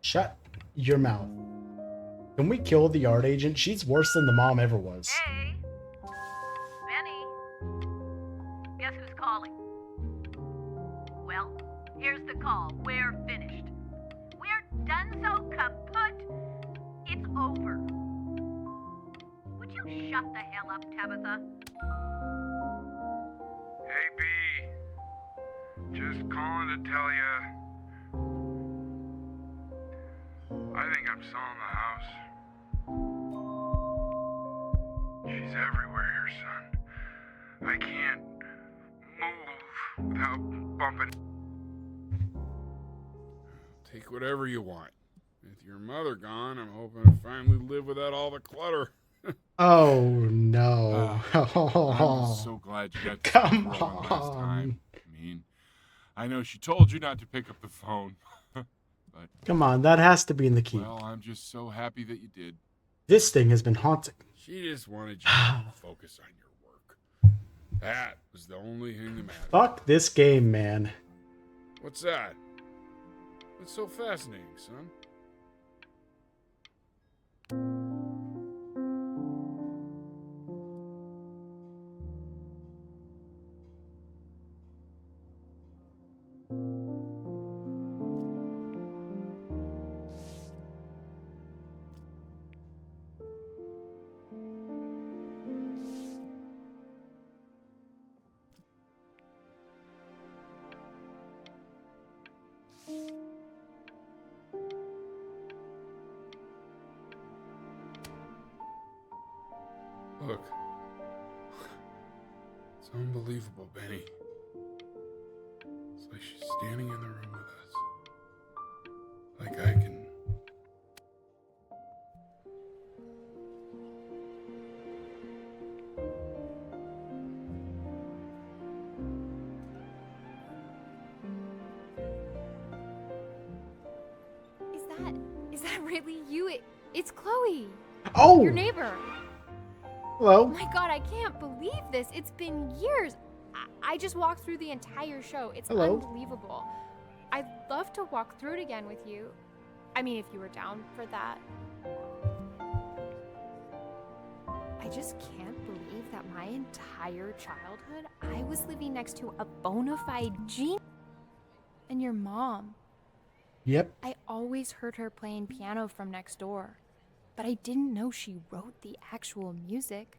S1: Shut your mouth. Can we kill the art agent? She's worse than the mom ever was.
S4: Hey, Benny. Guess who's calling? Well, here's the call. We're finished. We're done so kaput. It's over. Would you shut the hell up, Tabitha?
S18: Hey, B. Just calling to tell you. I think I'm selling the house. She's everywhere here, son. I can't move without bumping.
S7: Take whatever you want. With your mother gone, I'm hoping to finally live without all the clutter.
S1: Oh, no.
S7: I'm just so glad you got to
S1: Come
S7: see Rowan last
S1: on.
S7: time. I know she told you not to pick up the phone, but
S1: Come on, that has to be in the key.
S7: well, I'm just so happy that you did.
S1: This thing has been haunting.
S7: She just wanted you to focus on your work. That was the only thing that mattered.
S1: Fuck this game, man.
S7: What's that? What's so fascinating, son? Look. It's unbelievable, Benny. It's like she's standing in the room with us. Like I can...
S6: Is that really you? It's Chloe.
S1: Oh!
S6: Your neighbor.
S1: Hello.
S6: Oh my god, I can't believe this. It's been years. I just walked through the entire show. It's
S1: Hello.
S6: unbelievable. I'd love to walk through it again with you. I mean, if you were down for that. I just can't believe that my entire childhood, I was living next to a bona fide genius. And your mom.
S1: Yep.
S6: I always heard her playing piano from next door, but I didn't know she wrote the actual music.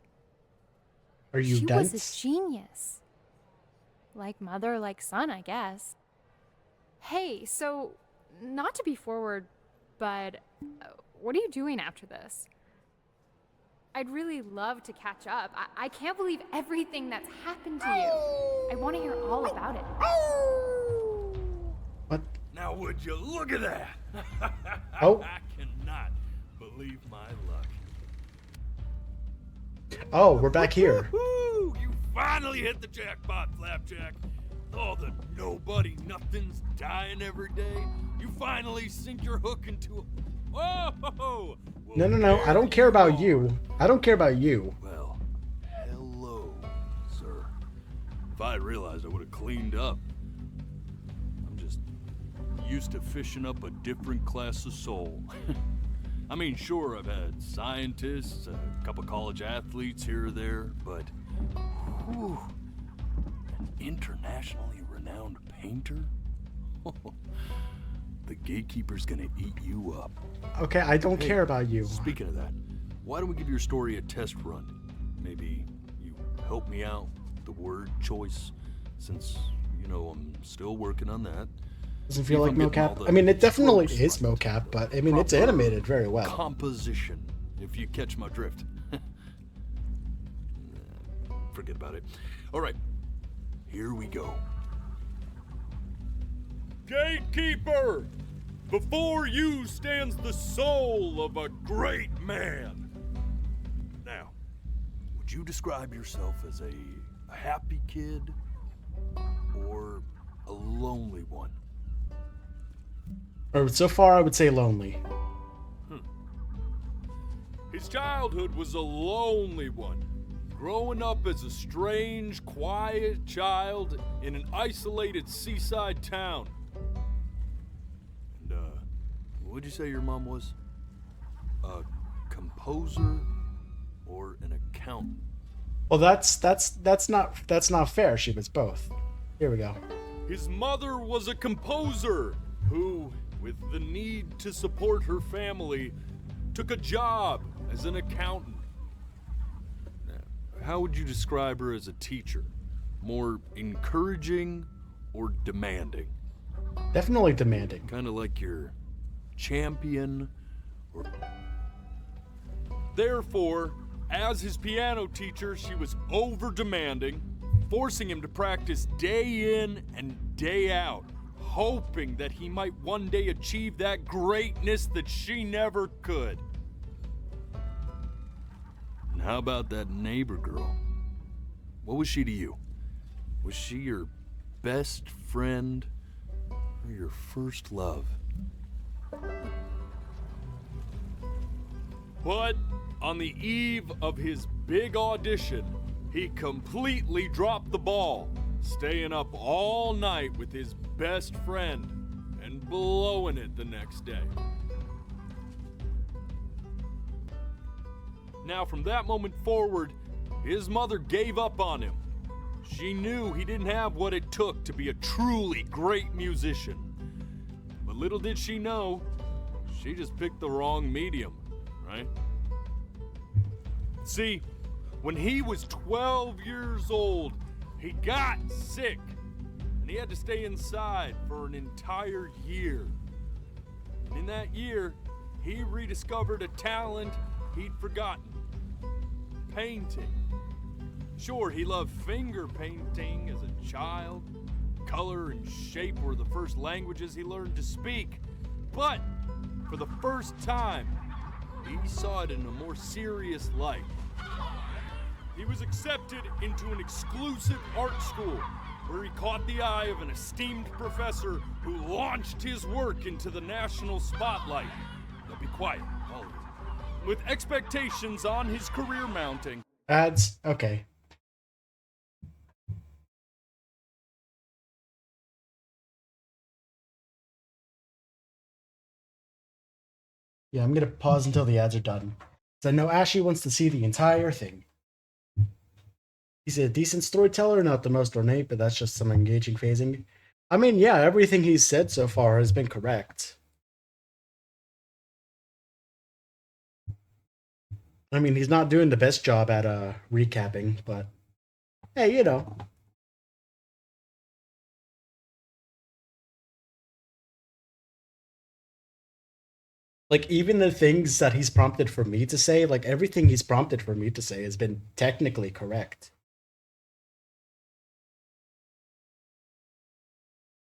S1: Are you
S6: She
S1: dense?
S6: was a genius. Like mother, like son, I guess. Hey, so
S11: not to be forward, but what are you doing after this? I'd really love to catch up. I can't believe everything that's happened to you. I want to hear all about it.
S1: What?
S2: Now would you look at that?
S1: Oh.
S2: I cannot believe my luck.
S1: Oh, we're back here.
S2: Woo! You finally hit the jackpot, Flapjack. All the nobody nothings dying every day. You finally sink your hook into a... Whoa!
S1: No. I don't care about you. I don't care about you.
S2: Well, hello, sir. If I had realized, I would have cleaned up. I'm just used to fishing up a different class of soul. I mean, sure, I've had scientists, a couple college athletes here or there, but whew, an internationally renowned painter? The gatekeeper's gonna eat you up.
S1: Okay, I don't care about you.
S2: Speaking of that, why don't we give your story a test run? Maybe you help me out with the word choice, since, you know, I'm still working on that.
S1: Doesn't feel like mocap. I mean, it definitely is mocap, but I mean, it's animated very well.
S2: Composition, if you catch my drift. Forget about it. All right, here we go. Gatekeeper! Before you stands the soul of a great man. Now, would you describe yourself as a happy kid or a lonely one?
S1: Or so far, I would say lonely.
S2: His childhood was a lonely one. Growing up as a strange, quiet child in an isolated seaside town. And, what'd you say your mom was? A composer or an accountant?
S1: Well, that's not fair. She was both. Here we go.
S2: His mother was a composer who, with the need to support her family, took a job as an accountant. How would you describe her as a teacher? More encouraging or demanding?
S1: Definitely demanding.
S2: Kind of like your champion or... Therefore, as his piano teacher, she was over-demanding, forcing him to practice day in and day out, hoping that he might one day achieve that greatness that she never could. And how about that neighbor girl? What was she to you? Was she your best friend or your first love? But on the eve of his big audition, he completely dropped the ball, staying up all night with his best friend and blowing it the next day. Now, from that moment forward, his mother gave up on him. She knew he didn't have what it took to be a truly great musician. But little did she know, she just picked the wrong medium, right? See, when he was 12 years old, he got sick, and he had to stay inside for an entire year. And in that year, he rediscovered a talent he'd forgotten. Painting. Sure, he loved finger painting as a child. Color and shape were the first languages he learned to speak. But for the first time, he saw it in a more serious light. He was accepted into an exclusive art school where he caught the eye of an esteemed professor who launched his work into the national spotlight. Now be quiet, all of you. With expectations on his career mounting.
S1: Ads. Okay. Yeah, I'm gonna pause until the ads are done. So I know Ashley wants to see the entire thing. He's a decent storyteller, not the most ornate, but that's just some engaging phrasing. I mean, yeah, everything he's said so far has been correct. I mean, he's not doing the best job at recapping, but hey, you know. Like, even the things that he's prompted for me to say, like, everything he's prompted for me to say has been technically correct.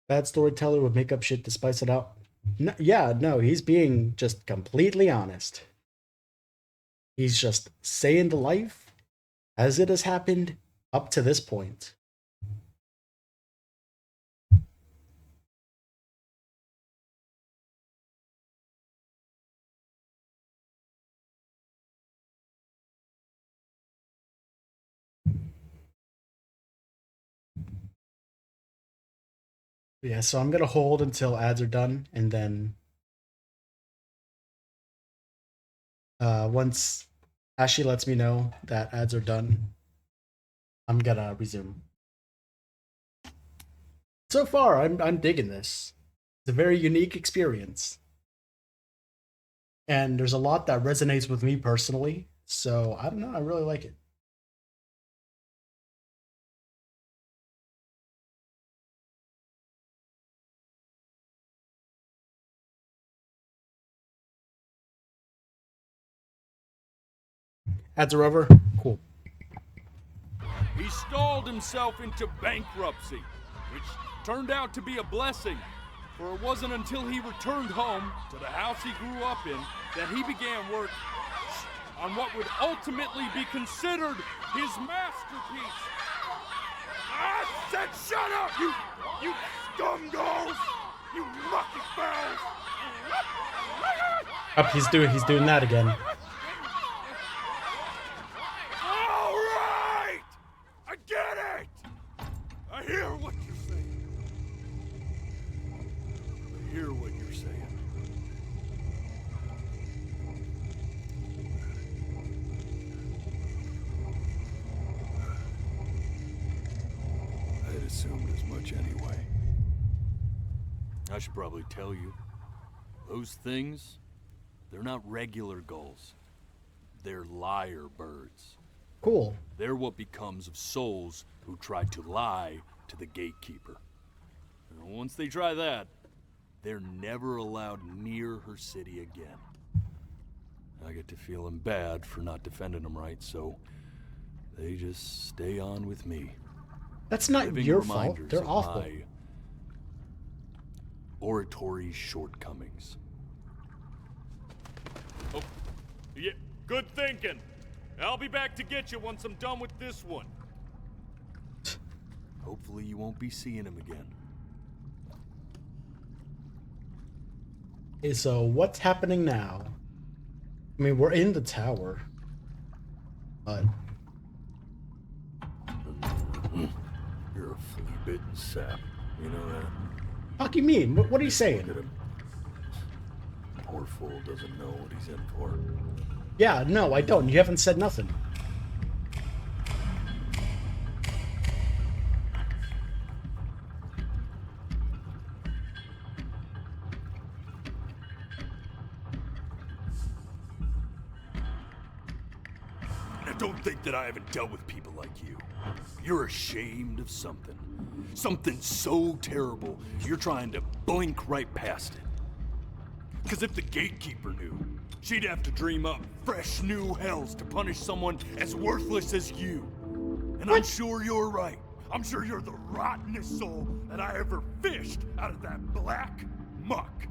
S1: Bad storyteller would make up shit to spice it out. No, yeah, no, he's being just completely honest. He's just saying the life as it has happened up to this point. Yeah, so I'm gonna hold until ads are done, and then once Ashley lets me know that ads are done, I'm gonna resume. So far, I'm digging this. It's a very unique experience, and there's a lot that resonates with me personally. So I don't know, I really like it. Ads are over. Cool.
S13: He stalled himself into bankruptcy, which turned out to be a blessing, for it wasn't until he returned home to the house he grew up in that he began work on what would ultimately be considered his masterpiece. I said shut up, you scumballs! You lucky fowls!
S1: Up, he's doing that again.
S13: All right! I get it! I hear what you're saying. I hear what you're saying. I had assumed as much anyway. I should probably tell you, those things, they're not regular gulls. They're lyre birds.
S1: Cool.
S13: They're what becomes of souls who try to lie to the gatekeeper. And once they try that, they're never allowed near her city again. I get to feeling bad for not defending them right, so they just stay on with me.
S1: That's not
S13: Living
S1: your fault.
S13: reminders
S1: They're
S13: of
S1: awful.
S13: my oratory shortcomings. Oh, yeah, good thinking. I'll be back to get you once I'm done with this one. Hopefully you won't be seeing him again.
S1: Okay, so what's happening now? I mean, we're in the tower, but
S13: You're a flea-bitten sap. You know that?
S1: fuck you mean? What are you saying?
S13: Look at him. Poor fool doesn't know what he's in for.
S1: Yeah, no, I don't. You haven't said nothing.
S13: Now don't think that I haven't dealt with people like you. You're ashamed of something. Something so terrible, you're trying to blink right past it. Because if the gatekeeper knew, she'd have to dream up fresh new hells to punish someone as worthless as you. And I'm sure you're right. I'm sure you're the rottenest soul that I ever fished out of that black muck.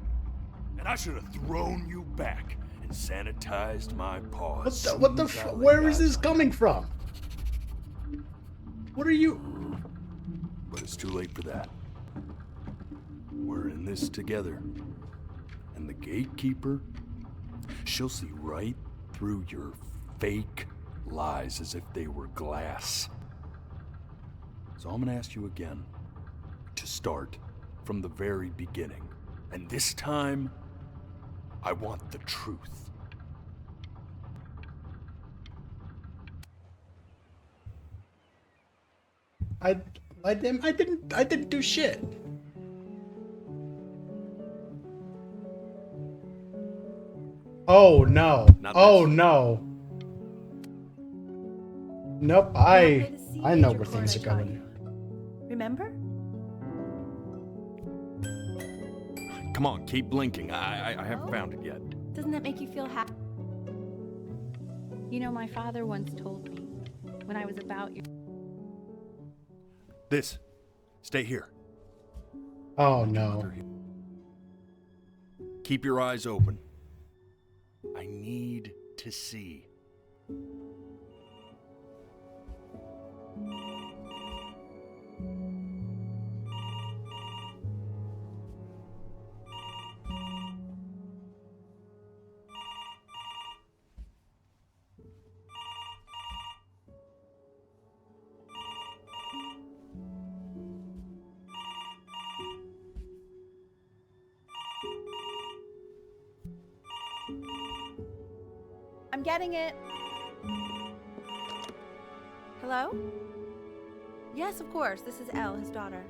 S13: And I should have thrown you back and sanitized my paws.
S1: Where is this coming from? What are you?
S13: But it's too late for that. We're in this together. And the gatekeeper, she'll see right through your fake lies as if they were glass. So I'm gonna ask you again to start from the very beginning. And this time, I want the truth.
S1: I didn't do shit. Oh no. Oh no. Nope, I know where things are going.
S3: Remember?
S13: Come on, keep blinking. I haven't found it yet.
S6: Doesn't that make you feel happy? You know, my father once told me when I was about your...
S2: This. Stay here.
S1: Oh no.
S2: Keep your eyes open. I need to see.
S3: I'm getting it. Hello? Yes, of course. This is Elle, his daughter.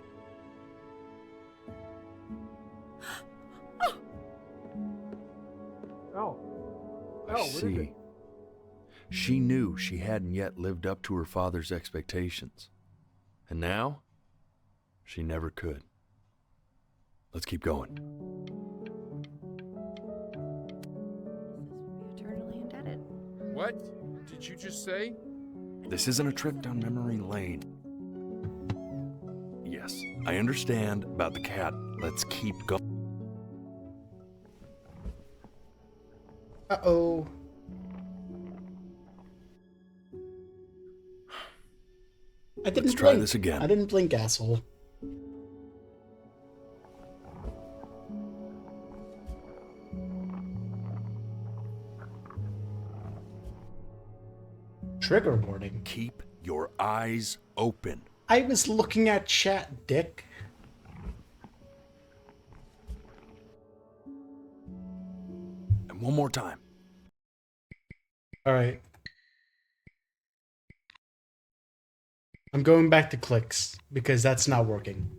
S8: Oh.
S2: I
S8: What is
S2: see.
S8: it?
S2: She knew she hadn't yet lived up to her father's expectations. And now, she never could. Let's keep going.
S3: Eternally indebted.
S5: What did you just say?
S2: This isn't a trip down memory lane. Yes, I understand about the cat. Let's keep going.
S1: Uh-oh. I didn't
S2: Let's try
S1: blink.
S2: this again.
S1: I didn't blink, asshole. Trigger warning.
S2: Keep your eyes open.
S1: I was looking at chat, dick.
S2: And one more time.
S1: Alright. I'm going back to clicks, because that's not working.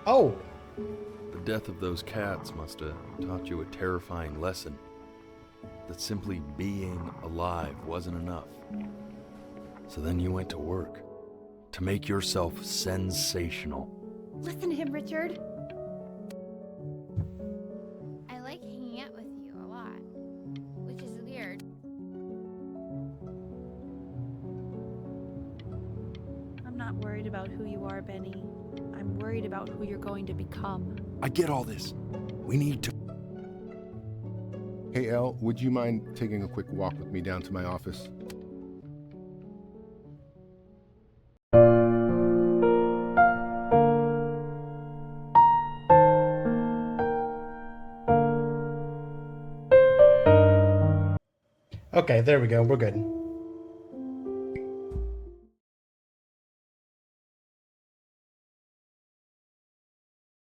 S1: Oh!
S2: The death of those cats must have taught you a terrifying lesson. That simply being alive wasn't enough. So then you went to work. To make yourself sensational.
S6: Listen to him, Richard.
S10: I like hanging out with you a lot, which is weird.
S6: I'm not worried about who you are, Benny. I'm worried about who you're going to become.
S2: I get all this. We need to...
S9: Hey, Elle, would you mind taking a quick walk with me down to my office?
S1: Okay, there we go. We're good.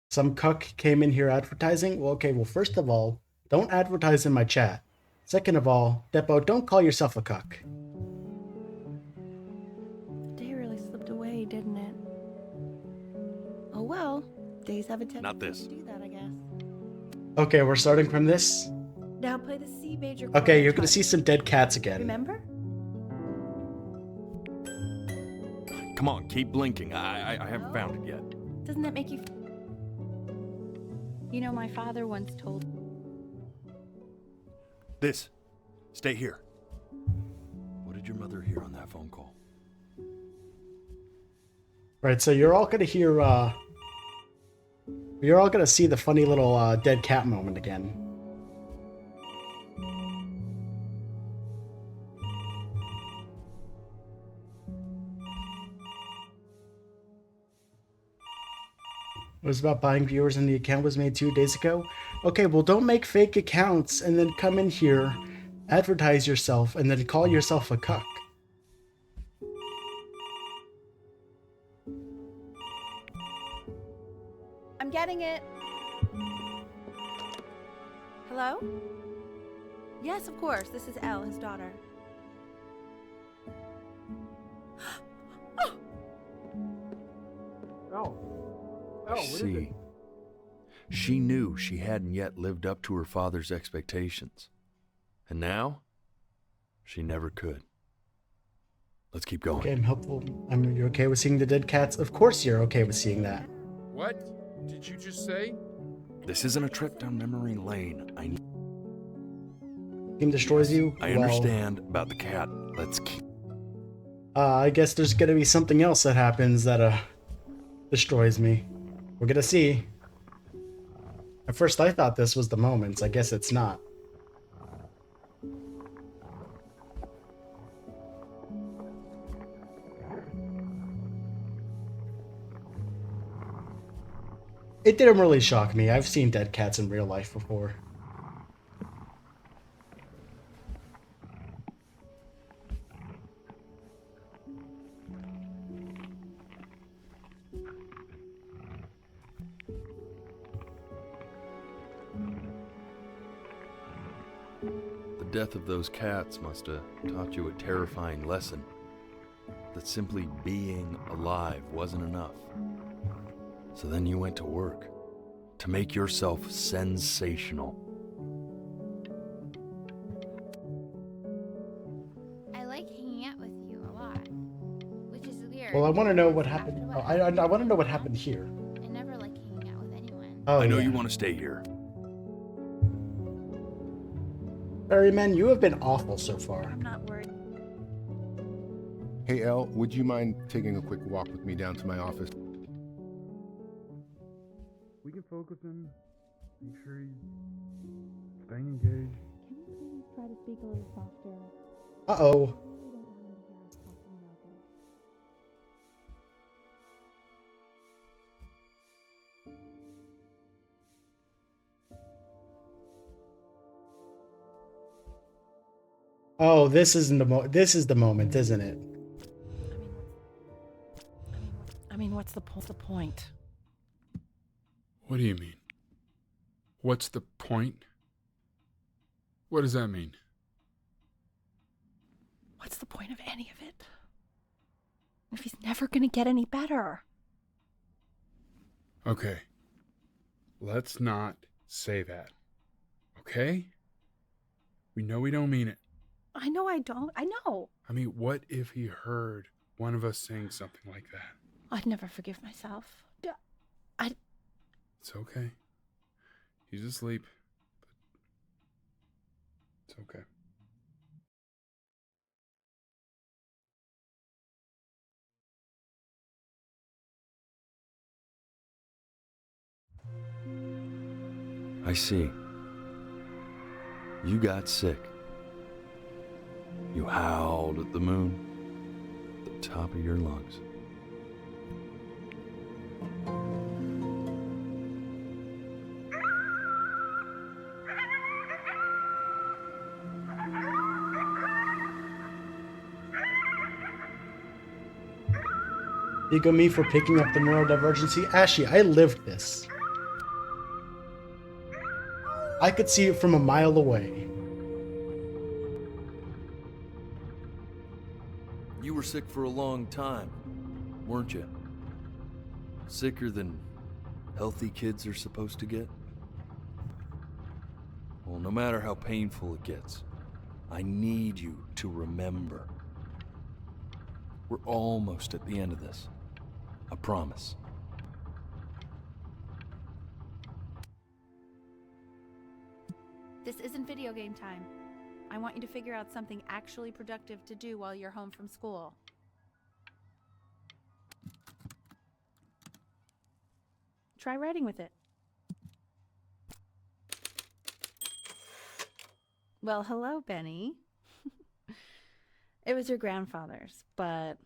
S1: Some cuck came in here advertising? Well, okay, well, first of all, don't advertise in my chat. Second of all, Depot, don't call yourself a cuck.
S3: The day really slipped away, didn't it? Oh well, days have a tendency
S2: Not this.
S3: to do that, I guess.
S1: Okay, we're starting from this.
S3: Now play the C major.
S1: Okay,
S3: chord
S1: you're gonna
S3: touch.
S1: see some dead cats again.
S3: Remember?
S2: Come on, keep blinking. I haven't found it yet.
S3: Doesn't that make you?
S6: You know, my father once told...
S2: This. Stay here. What did your mother hear on that phone call?
S1: Right, so you're all gonna hear, you're all gonna see the funny little, dead cat moment again. It was about buying viewers and the account was made 2 days ago? Okay, well don't make fake accounts and then come in here, advertise yourself, and then call yourself a cuck.
S3: I'm getting it. Hello? Yes, of course. This is Elle, his daughter.
S8: Oh.
S2: I
S8: What is it?
S2: see. She knew she hadn't yet lived up to her father's expectations. And now, she never could. Let's keep going.
S1: Okay, I'm helpful. You okay with seeing the dead cats? Of course you're okay with seeing that.
S5: What did you just say?
S2: This isn't a trip down memory lane.
S1: Game destroys you?
S2: I understand about the cat. Let's keep...
S1: I guess there's gonna be something else that happens that, destroys me. We're gonna see. At first I thought this was the moments. I guess it's not. It didn't really shock me. I've seen dead cats in real life before.
S2: The death of those cats must have taught you a terrifying lesson. That simply being alive wasn't enough. So then you went to work to make yourself sensational.
S10: I like hanging out with you a lot, which is weird.
S1: Well, I want to know what
S10: because
S1: happened.
S10: after
S1: I want to know what happened here.
S10: I never like hanging out with anyone.
S1: Oh,
S2: I know
S1: yeah.
S2: you want to stay here.
S1: Ferryman, you have been awful so far.
S3: I'm not worried.
S9: Hey, Elle, would you mind taking a quick walk with me down to my office?
S8: We can focus him. Make sure he's staying engaged.
S6: Can you please try to speak a little softer?
S1: Uh-oh. Oh, this is the moment, isn't it?
S3: I mean, what's the point?
S7: What do you mean? What's the point? What does that mean?
S3: What's the point of any of it? If he's never gonna get any better.
S7: Okay. Let's not say that. Okay? We know we don't mean it.
S3: I know I don't. I know.
S7: I mean, what if he heard one of us saying something like that?
S3: I'd never forgive myself.
S7: It's okay. He's asleep. But it's okay.
S2: I see. You got sick. You howled at the moon at the top of your lungs.
S1: Ego me for picking up the neurodivergency. Ashy, I lived this. I could see it from a mile away.
S2: You were sick for a long time, weren't you? Sicker than healthy kids are supposed to get? Well, no matter how painful it gets, I need you to remember. We're almost at the end of this. I promise.
S6: This isn't video game time. I want you to figure out something actually productive to do while you're home from school. Try writing with it. Well, hello, Benny. It was your grandfather's, but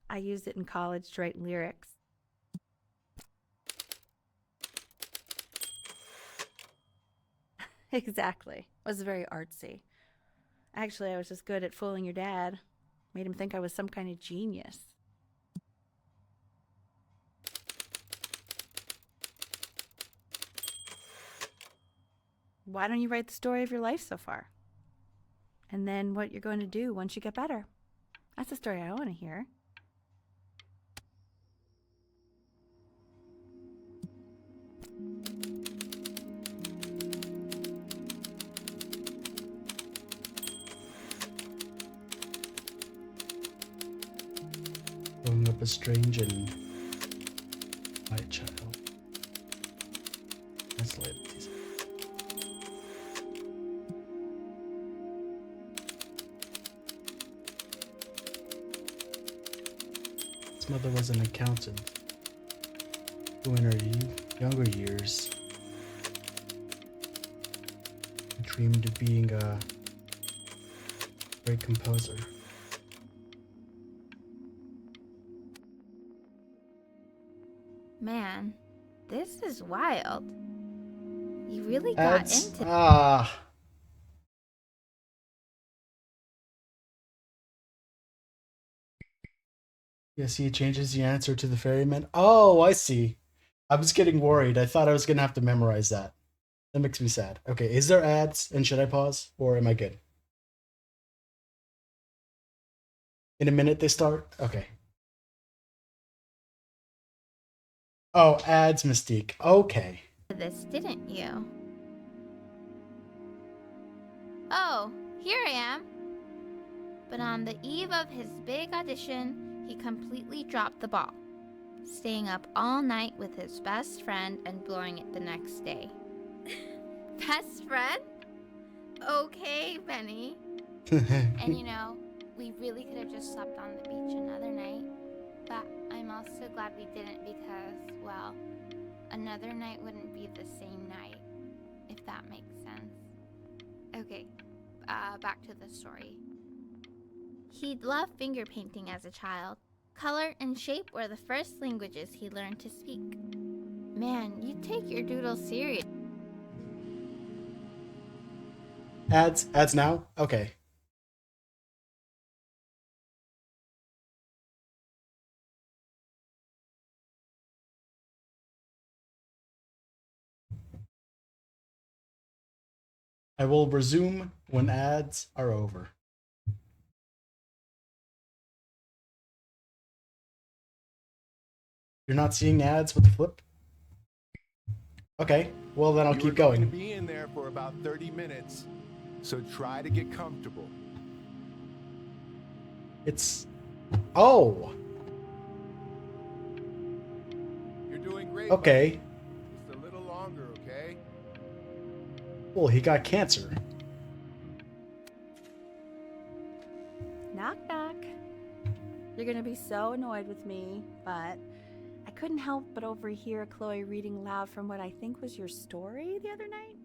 S6: I used it in college to write lyrics. Exactly. It was very artsy. Actually, I was just good at fooling your dad. Made him think I was some kind of genius. Why don't you write the story of your life so far? And then what you're going to do once you get better. That's the story I want to hear.
S1: of a strange and quiet child. Isolated. His mother was an accountant who, in her younger years, dreamed of being a great composer.
S10: Man, this is wild. You really got
S1: That's
S10: into
S1: Yes, he changes the answer to the ferryman. Oh, I see. I was getting worried. I thought I was gonna have to memorize that. That makes me sad. Okay, is there ads and should I pause or am I good? In a minute they start? Okay. Oh, ads, Mystique. Okay.
S10: this, didn't you? Oh, here I am. But on the eve of his big audition, he completely dropped the ball, staying up all night with his best friend and blowing it the next day. Best friend? Okay, Benny. And you know, we really could have just slept on the beach another night, but I'm also glad we didn't because, well, another night wouldn't be the same night, if that makes sense. Okay, back to the story. He'd loved finger painting as a child. Color and shape were the first languages he learned to speak. Man, you take your doodle serious.
S1: Ads now? Okay. I will resume when ads are over. You're not seeing ads with the flip? Okay, well then I'll keep going.
S20: You're going to be in there for about 30 minutes, so try to get comfortable.
S1: It's... Oh!
S20: You're doing great.
S1: Okay.
S20: Buddy. Just a little longer, okay?
S1: Well, he got cancer.
S3: Knock, knock. You're gonna be so annoyed with me, but I couldn't help but overhear Chloe reading loud from what I think was your story the other night.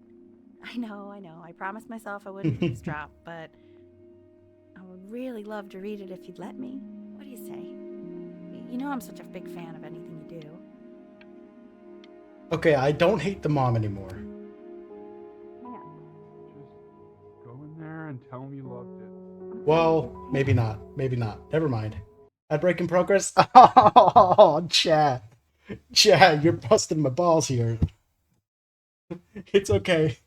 S3: I know. I promised myself I wouldn't eavesdrop, but I would really love to read it if you'd let me. What do you say? You know I'm such a big fan of anything you do.
S1: Okay, I don't hate the mom anymore.
S5: Just go in there and tell him you loved it.
S1: Well, maybe not. Maybe not. Never mind. Ad break in progress? Oh, Chad. Chad, you're busting my balls here. It's okay.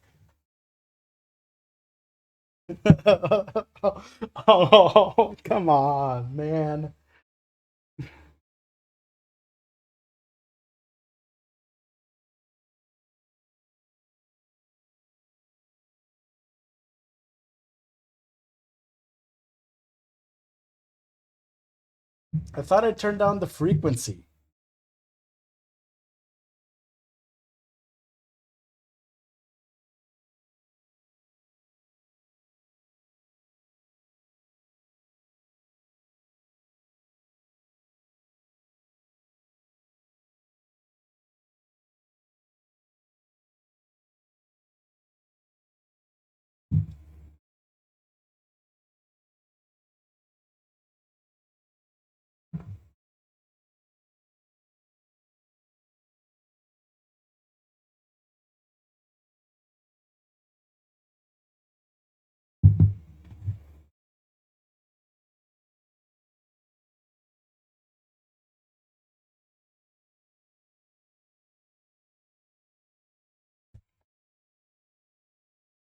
S1: Oh, come on, man. I thought I turned down the frequency.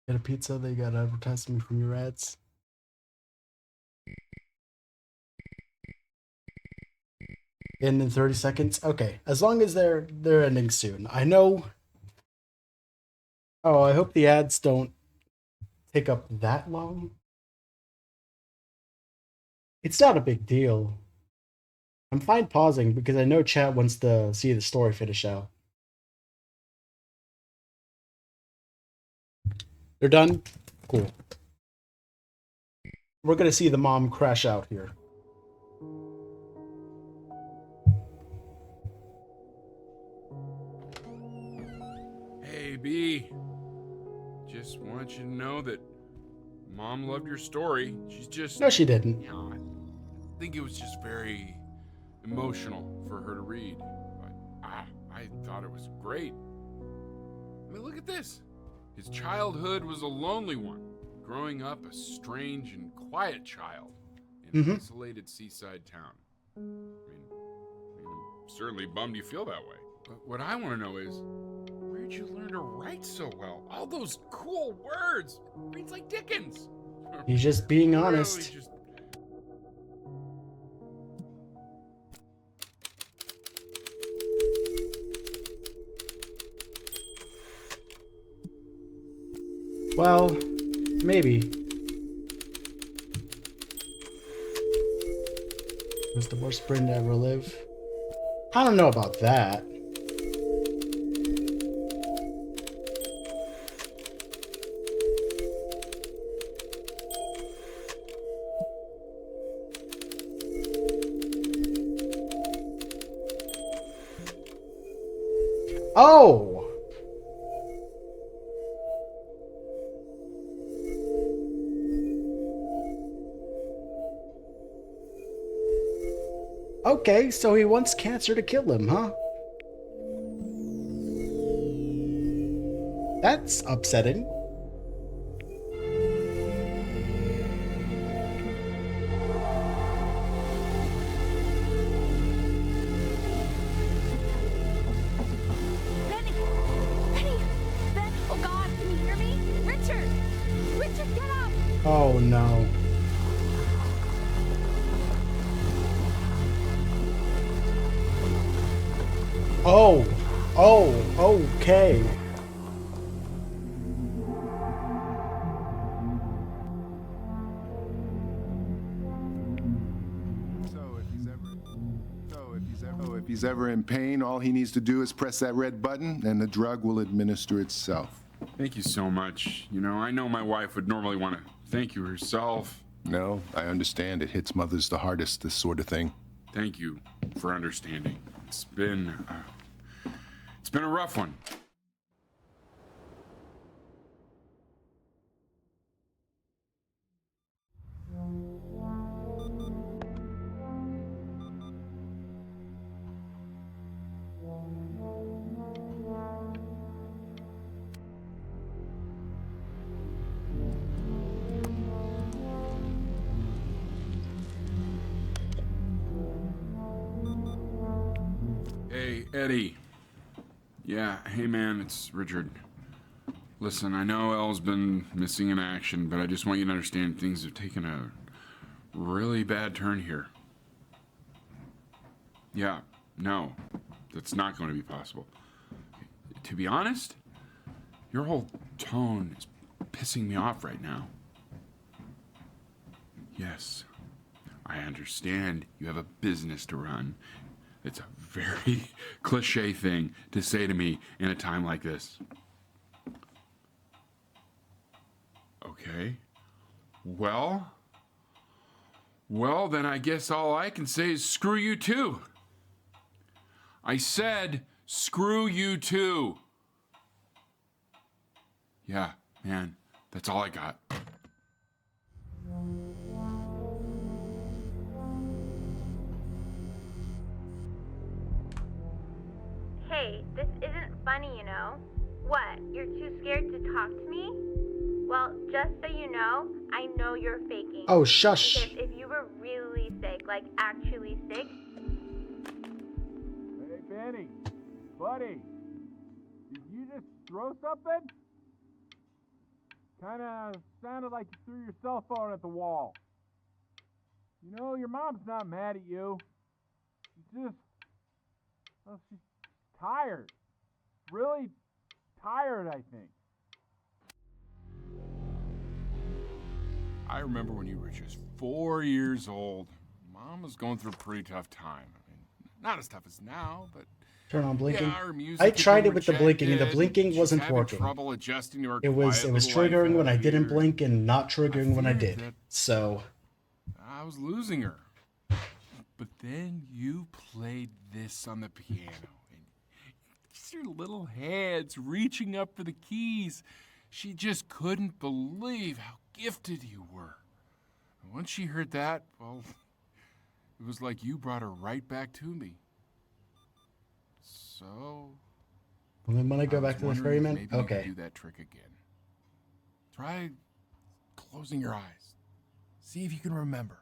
S1: Get a pizza, they got advertisement from your ads. In 30 seconds? Okay. As long as they're ending soon. I know. Oh, I hope the ads don't take up that long. It's not a big deal. I'm fine pausing because I know chat wants to see the story finish out. They're done? Cool. We're gonna see the mom crash out here.
S7: Hey, B. Just want you to know that Mom loved your story. She's just...
S1: No, she didn't.
S7: You know, I think it was just very emotional for her to read. But I thought it was great. I mean, look at this. His childhood was a lonely one, growing up a strange and quiet child in an isolated seaside town. I mean, I'm certainly bummed you feel that way. But what I want to know is, where'd you learn to write so well? All those cool words. Reads like Dickens.
S1: He's just being
S7: Really
S1: honest.
S7: just...
S1: Well, maybe. Was the worst Britain to ever live? I don't know about that. Oh! Okay, so he wants cancer to kill him, huh? That's upsetting.
S10: Benny! Benny! Ben! Oh God, can you hear me? Richard! Richard, get up!
S1: Oh no. Oh! Oh, okay.
S9: If he's ever in pain, all he needs to do is press that red button and the drug will administer itself.
S7: Thank you so much. You know, I know my wife would normally want to thank you herself.
S9: No, I understand. It hits mothers the hardest, this sort of thing.
S7: Thank you for understanding. It's been a rough one. Hey, Eddie. Yeah, hey man, it's Richard. Listen, I know Elle's been missing in action, but I just want you to understand things have taken a really bad turn here. Yeah, no, that's not going to be possible. To be honest, your whole tone is pissing me off right now. Yes, I understand you have a business to run. It's a very cliche thing to say to me in a time like this. Okay. Well, then I guess all I can say is screw you too. I said screw you too. Yeah, man, that's all I got.
S12: Hey, this isn't funny, you know. What, you're too scared to talk to me? Well, just so you know, I know you're faking.
S1: Oh, shush.
S12: Because if you were really sick, like actually sick...
S8: Hey, Benny. Buddy. Did you just throw something? Kinda sounded like you threw your cell phone at the wall. You know, your mom's not mad at you. She's just... well, she's tired. Really tired, I think.
S7: I remember when you were just 4 years old. Mom was going through a pretty tough time.
S5: Not as tough as now, but
S1: Turn on blinking.
S5: yeah, her music
S1: I
S5: had
S1: tried
S5: been
S1: it with the blinking, and the
S5: rejected.
S1: blinking
S5: She's
S1: wasn't
S5: having
S1: working.
S5: trouble adjusting to her
S1: It was
S5: quiet little life
S1: triggering when I
S5: out
S1: didn't
S5: here.
S1: blink and not triggering when I
S5: feared
S1: did.
S5: that
S1: So
S5: I was losing her. But then you played this on the piano, and just your little hands reaching up for the keys. She just couldn't believe how gifted you were. And once she heard that, well, it was like you brought her right back to me. So
S1: and then when I go
S5: was
S1: back to the
S5: wondering if
S1: ferryman,
S5: maybe you could
S1: okay.
S5: do that trick again. Try closing your eyes. See if you can remember.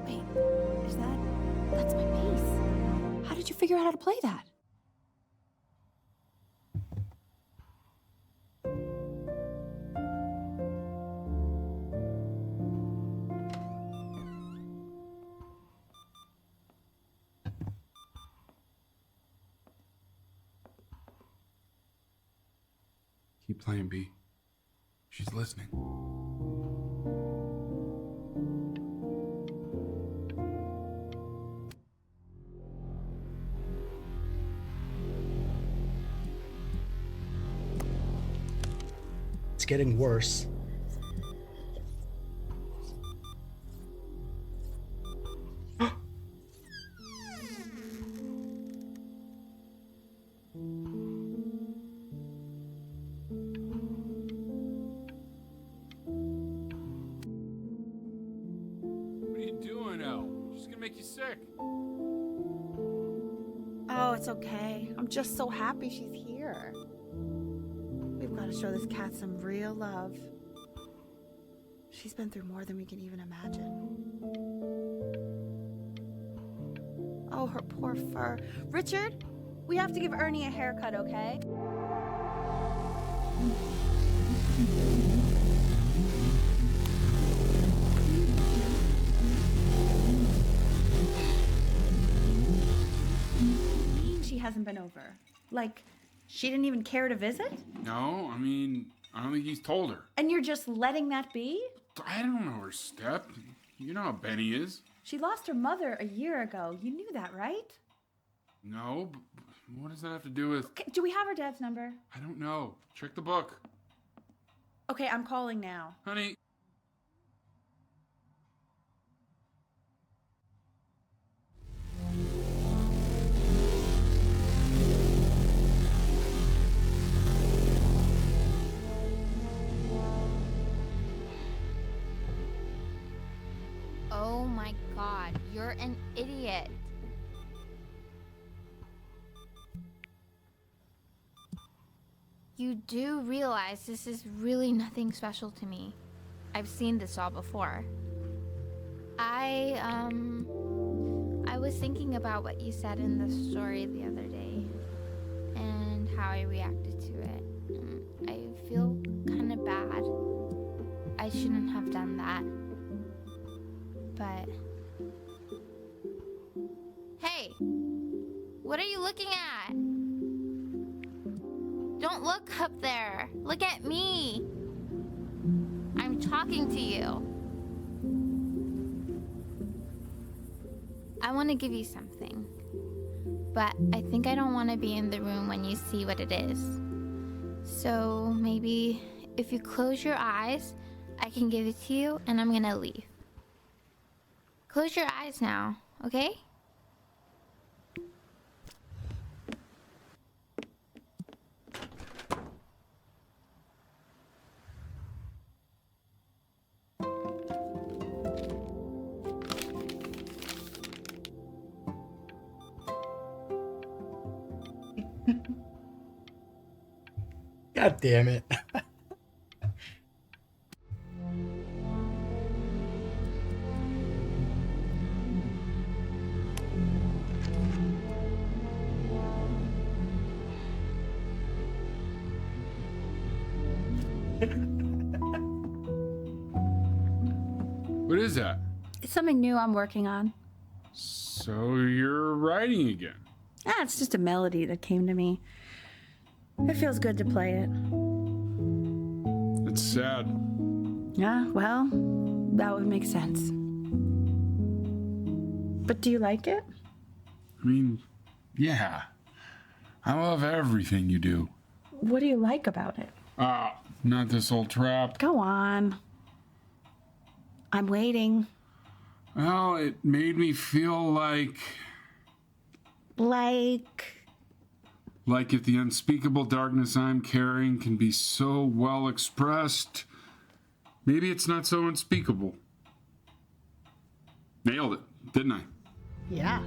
S6: Wait, that's my piece. How did you figure out how to play that?
S7: Keep playing, B. She's listening.
S1: It's getting worse.
S5: What are you doing, Elle? She's gonna make you sick.
S3: Oh, it's okay. I'm just so happy she's here. We've got to show this cat some real love. She's been through more than we can even imagine. Oh, her poor fur. Richard, we have to give Ernie a haircut, okay? She hasn't been over. Like, she didn't even care to visit?
S7: No, I mean, I don't think he's told her.
S3: And you're just letting that be?
S7: I don't know her step. You know how Benny is.
S3: She lost her mother a year ago. You knew that, right?
S7: No, but what does that have to do with...
S3: Okay, do we have her dad's number?
S7: I don't know. Check the book.
S3: Okay, I'm calling now.
S7: Honey.
S10: Oh my god, you're an idiot. You do realize this is really nothing special to me. I've seen this all before. I was thinking about what you said in the story the other day and how I reacted to it. I feel kind of bad. I shouldn't have done that. But hey, what are you looking at? Don't look up there. Look at me. I'm talking to you. I want to give you something, but I think I don't want to be in the room when you see what it is. So maybe if you close your eyes, I can give it to you and I'm gonna leave. Close your eyes now, okay?
S1: God damn it.
S7: What is that?
S3: It's something new I'm working on.
S7: So you're writing again?
S3: It's just a melody that came to me. It feels good to play it.
S7: It's sad.
S6: Yeah, well, that would make sense. But do you like it?
S7: I mean, yeah. I love everything you do.
S6: What do you like about it?
S7: Not this old trap.
S6: Go on. I'm waiting.
S7: Well, it made me feel like if the unspeakable darkness I'm carrying can be so well expressed, maybe it's not so unspeakable. Nailed it, didn't I?
S6: Yeah.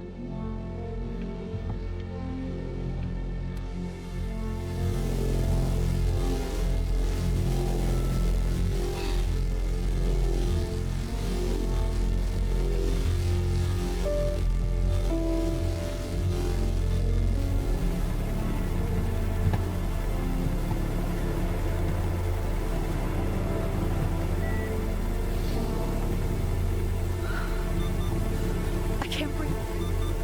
S6: I can't breathe.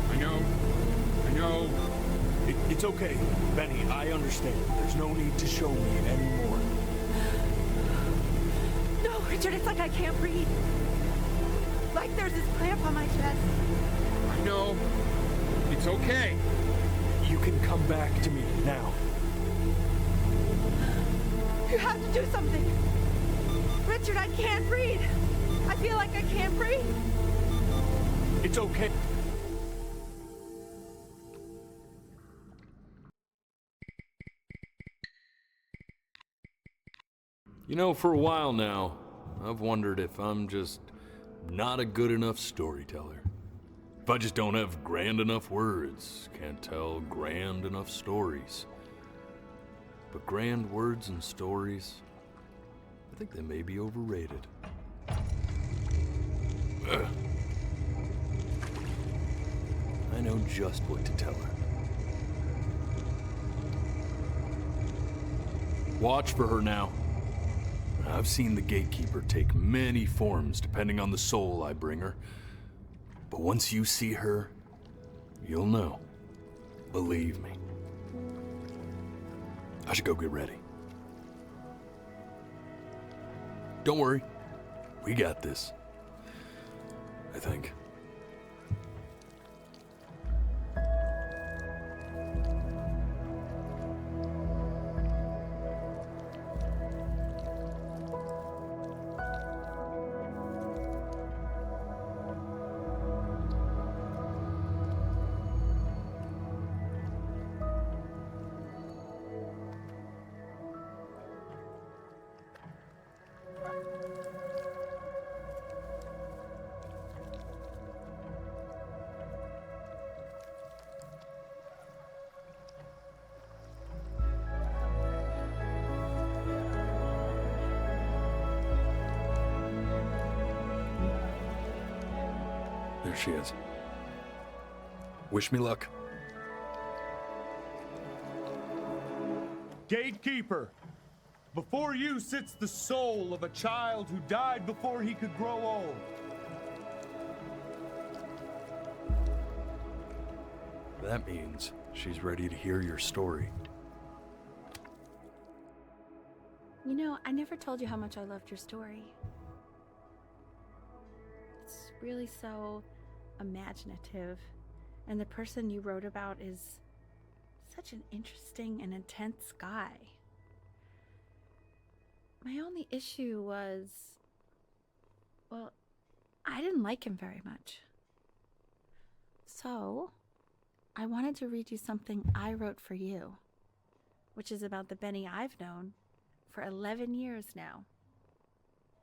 S7: I know.
S2: It's okay, Benny. I understand. There's no need to show me anymore.
S6: No, Richard, it's like I can't breathe. Like there's this cramp on my chest.
S7: I know. It's okay.
S2: You can come back to me now.
S6: You have to do something. Richard, I can't breathe. I feel like I can't breathe.
S2: It's okay. You know, for a while now, I've wondered if I'm just not a good enough storyteller. If I just don't have grand enough words, can't tell grand enough stories. But grand words and stories, I think they may be overrated. Ugh. I know just what to tell her. Watch for her now. I've seen the gatekeeper take many forms depending on the soul I bring her. But once you see her, you'll know. Believe me. I should go get ready. Don't worry. We got this. I think. There she is. Wish me luck.
S8: Gatekeeper, before you sits the soul of a child who died before he could grow old.
S2: That means she's ready to hear your story.
S6: You know, I never told you how much I loved your story. It's really so imaginative, and the person you wrote about is such an interesting and intense guy. My only issue was, well, I didn't like him very much. So, I wanted to read you something I wrote for you, which is about the Benny I've known for 11 years now.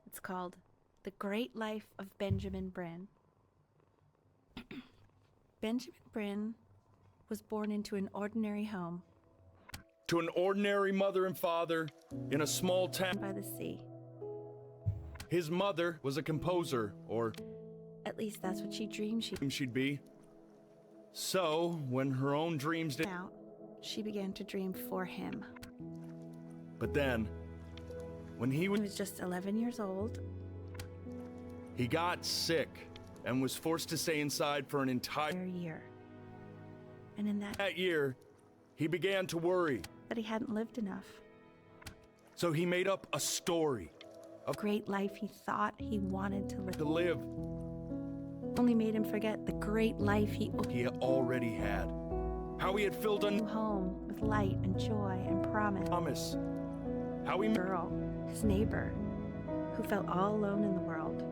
S6: It's called The Great Life of Benjamin Bryn. Benjamin Bryn was born into an ordinary home
S2: To an ordinary mother and father in a small town
S6: by the sea.
S2: His mother was a composer, or
S6: at least that's what she dreamed
S2: she'd be. So, when her own dreams didn't
S6: out, she began to dream for him.
S2: But then, when he
S6: was just 11 years old,
S2: he got sick and was forced to stay inside for an entire
S6: year. And in that
S2: year, he began to worry
S6: that he hadn't lived enough.
S2: So he made up a story
S3: great life he thought he wanted to live.
S2: To live.
S3: Only made him forget the great life he
S2: already had. How he had filled a
S3: new home with light and joy and promise.
S2: How he
S3: girl, his neighbor, who felt all alone in the world.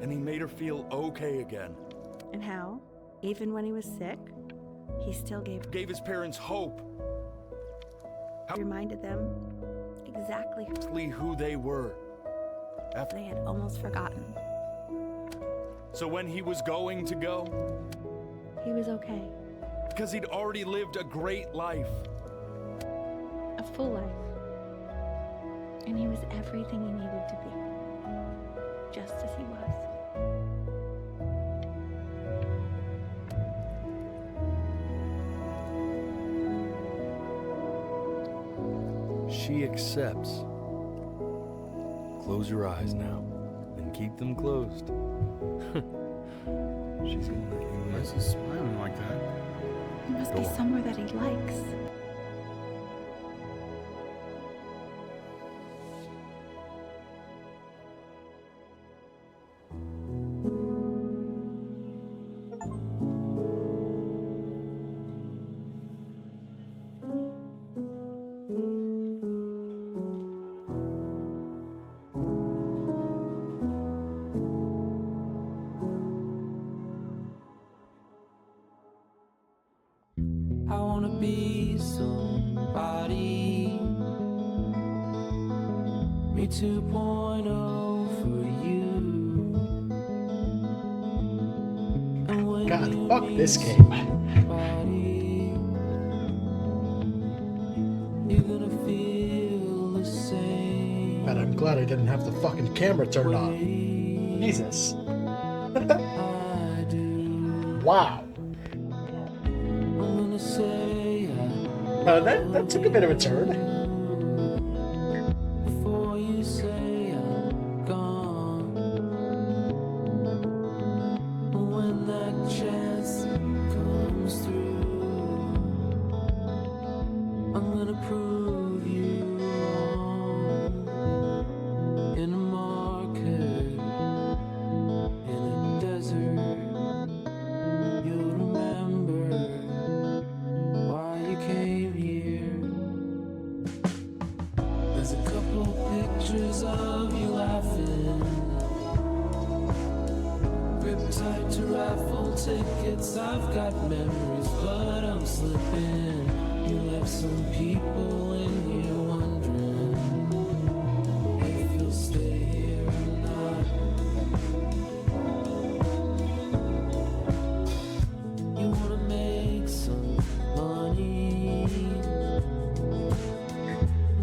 S2: And he made her feel okay again.
S3: And how, even when he was sick, he still gave
S2: his parents hope.
S3: He reminded them exactly
S2: who they were.
S3: After they had almost forgotten.
S2: So when he was going to go,
S3: he was okay.
S2: Because he'd already lived a great life.
S3: A full life. And he was everything he needed to be. Just as he was.
S2: She accepts. Close your eyes now, and keep them closed. She's gonna let you in.
S7: Why is he smiling like that?
S3: He must
S2: Go
S3: be
S2: on.
S3: somewhere that he likes.
S19: I wanna be somebody. Me 2.0 for you. And when
S1: God,
S19: you
S1: fuck
S19: meet
S1: this game.
S19: somebody, you're gonna feel the same.
S1: God, I'm glad I didn't have the fucking camera turned on. Jesus. Wow.
S19: I'm gonna say
S1: That took a bit of a turn.
S19: before you say I'm gone. When that chance comes through, I'm gonna prove you wrong. In a market, in a desert, you'll remember why you came here. There's a couple pictures of you laughing, gripped tight to raffle tickets. I've got memories, but I'm slipping. You left some people in here wondering if you'll stay here or not. You wanna make some money,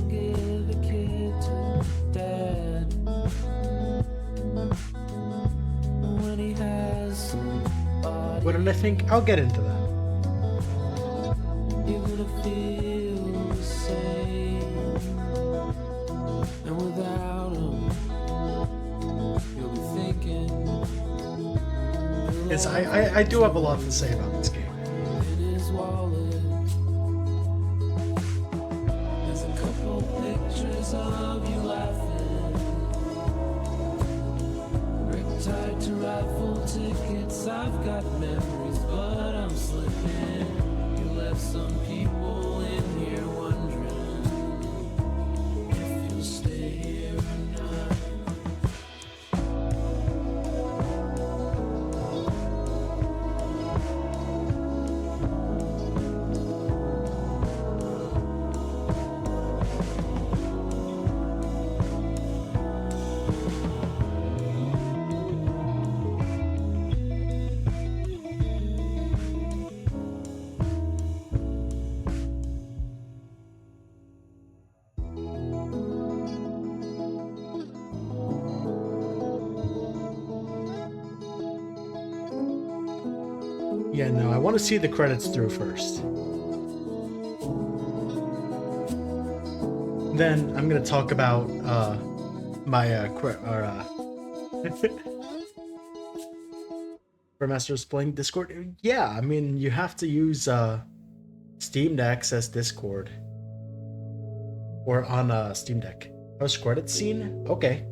S19: give a kid to dad. When he has somebody,
S1: What did I think? I'll get into that.
S19: you're gonna feel the same. And without him, you'll be thinking.
S1: Yes, I do have a lot to say about this game.
S19: In his wallet, there's a couple pictures of you laughing, gripped tight to raffle tickets. I've got memories, but I'm slipping. You left some people in here wondering if you'll stay here or not.
S1: Yeah, no, I want to see the credits through first. Then I'm gonna talk about my Grandmaster's playing Discord. Yeah, I mean you have to use Steam to access Discord or on Steam Deck. Post credit scene? Okay.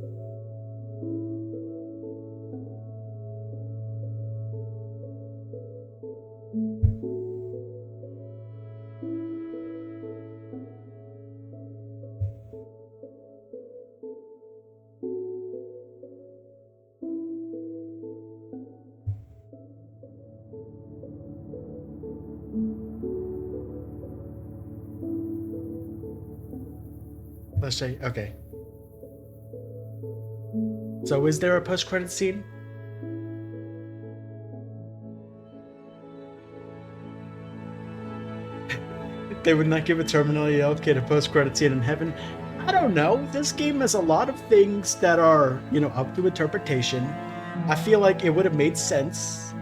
S1: Let's say, okay. So is there a post-credit scene? They would not give a terminally ill kid a post-credit scene in heaven. I don't know. This game has a lot of things that are, you know, up to interpretation. I feel like it would have made sense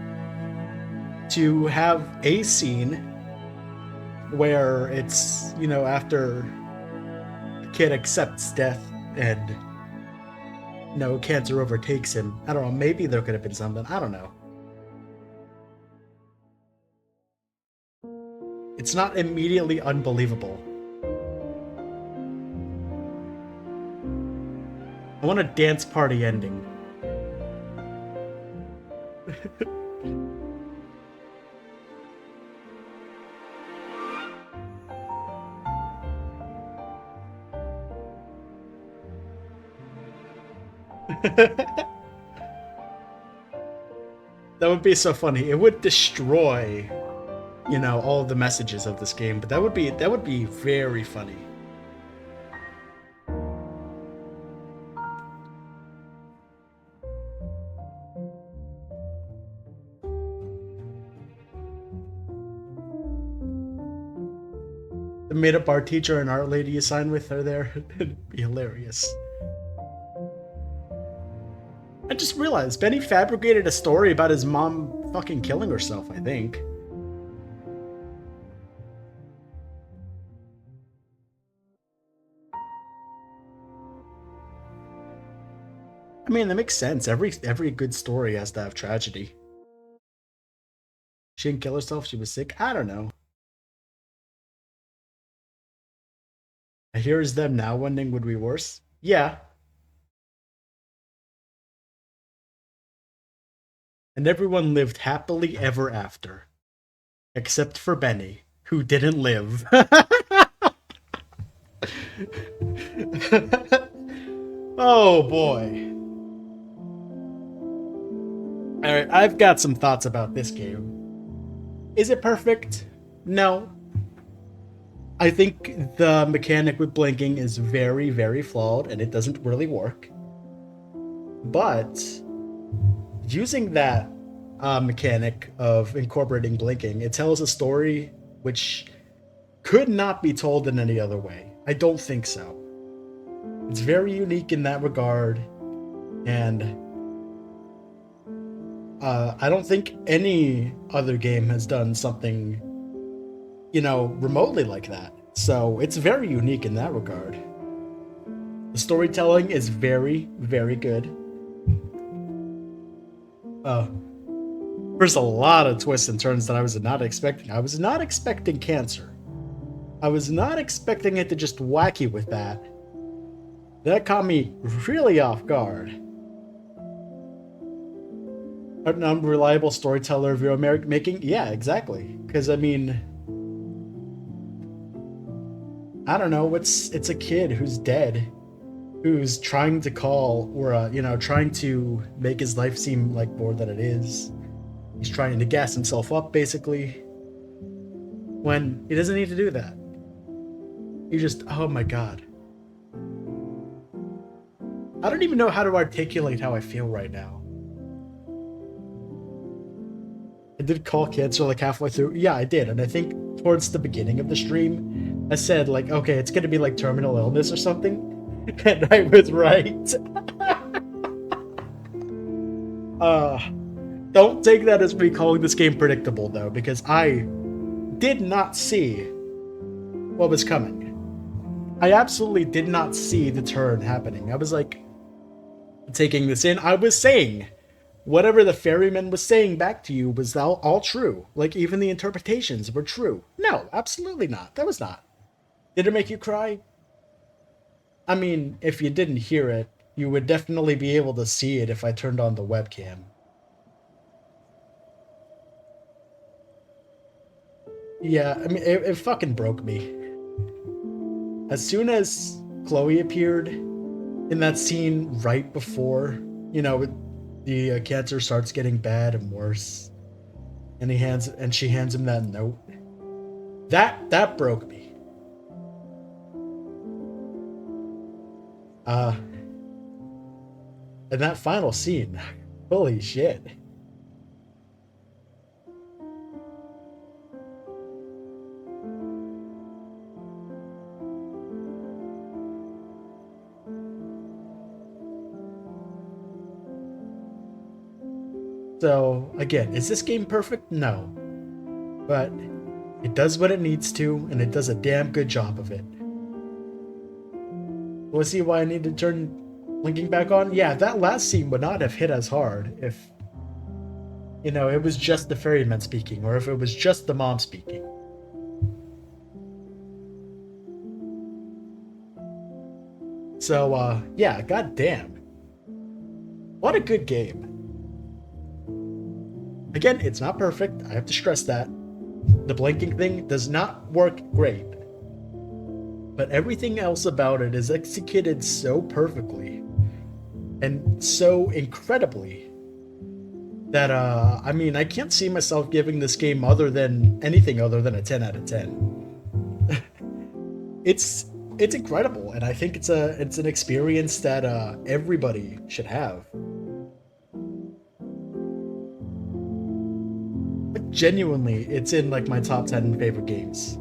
S1: to have a scene where it's, you know, after the kid accepts death and, you know, cancer overtakes him. I don't know. Maybe there could have been something. I don't know. It's not immediately unbelievable. I want a dance party ending. That would be so funny. It would destroy, you know, all of the messages of this game, but that would be very funny. The made-up art teacher and art lady you signed with are there. It'd be hilarious. I just realized Benny fabricated a story about his mom fucking killing herself, I think. I mean, that makes sense. Every good story has to have tragedy. She didn't kill herself, she was sick. I don't know. And here's them now wondering would be worse. Yeah. And everyone lived happily ever after. Except for Benny, who didn't live. Oh boy. Alright, I've got some thoughts about this game. Is it perfect? No. I think the mechanic with blinking is very, very flawed and it doesn't really work. But using that mechanic of incorporating blinking, it tells a story which could not be told in any other way. I don't think so. It's very unique in that regard, and I don't think any other game has done something, you know, remotely like that. So it's very unique in that regard. The storytelling is very, very good. There's a lot of twists and turns that I was not expecting. I was not expecting cancer. I was not expecting it to just whack you with that. That caught me really off guard. An unreliable storyteller of your making? Yeah, exactly. Because, I mean, I don't know. It's a kid who's dead, who's trying to call, or, you know, trying to make his life seem like more than it is. He's trying to gas himself up, basically, when he doesn't need to do that. You just, oh my god. I don't even know how to articulate how I feel right now. I did call cancer like halfway through. Yeah, I did. And I think towards the beginning of the stream, I said like, okay, it's going to be like terminal illness or something. And I was right. Don't take that as me calling this game predictable though, because I did not see what was coming. I absolutely did not see the turn happening. I was like, taking this in. I was saying, whatever the ferryman was saying back to you was all true. Like, even the interpretations were true. No, absolutely not. That was not. Did it make you cry? I mean, if you didn't hear it, you would definitely be able to see it if I turned on the webcam. Yeah, I mean, it fucking broke me. As soon as Chloe appeared in that scene right before, you know, the cancer starts getting bad and worse, and she hands him that note. That broke me. And that final scene, holy shit. So, again, is this game perfect? No. But it does what it needs to, and it does a damn good job of it. We'll see why I need to turn linking back on. Yeah, that last scene would not have hit as hard if, you know, it was just the ferryman speaking, or if it was just the mom speaking. So, yeah, goddamn. What a good game. Again, it's not perfect. I have to stress that. The blinking thing does not work great. But everything else about it is executed so perfectly and so incredibly that, I mean, I can't see myself giving this game anything other than a 10 out of 10. It's incredible, and I think it's an experience that everybody should have. But genuinely, it's in like my top 10 favorite games.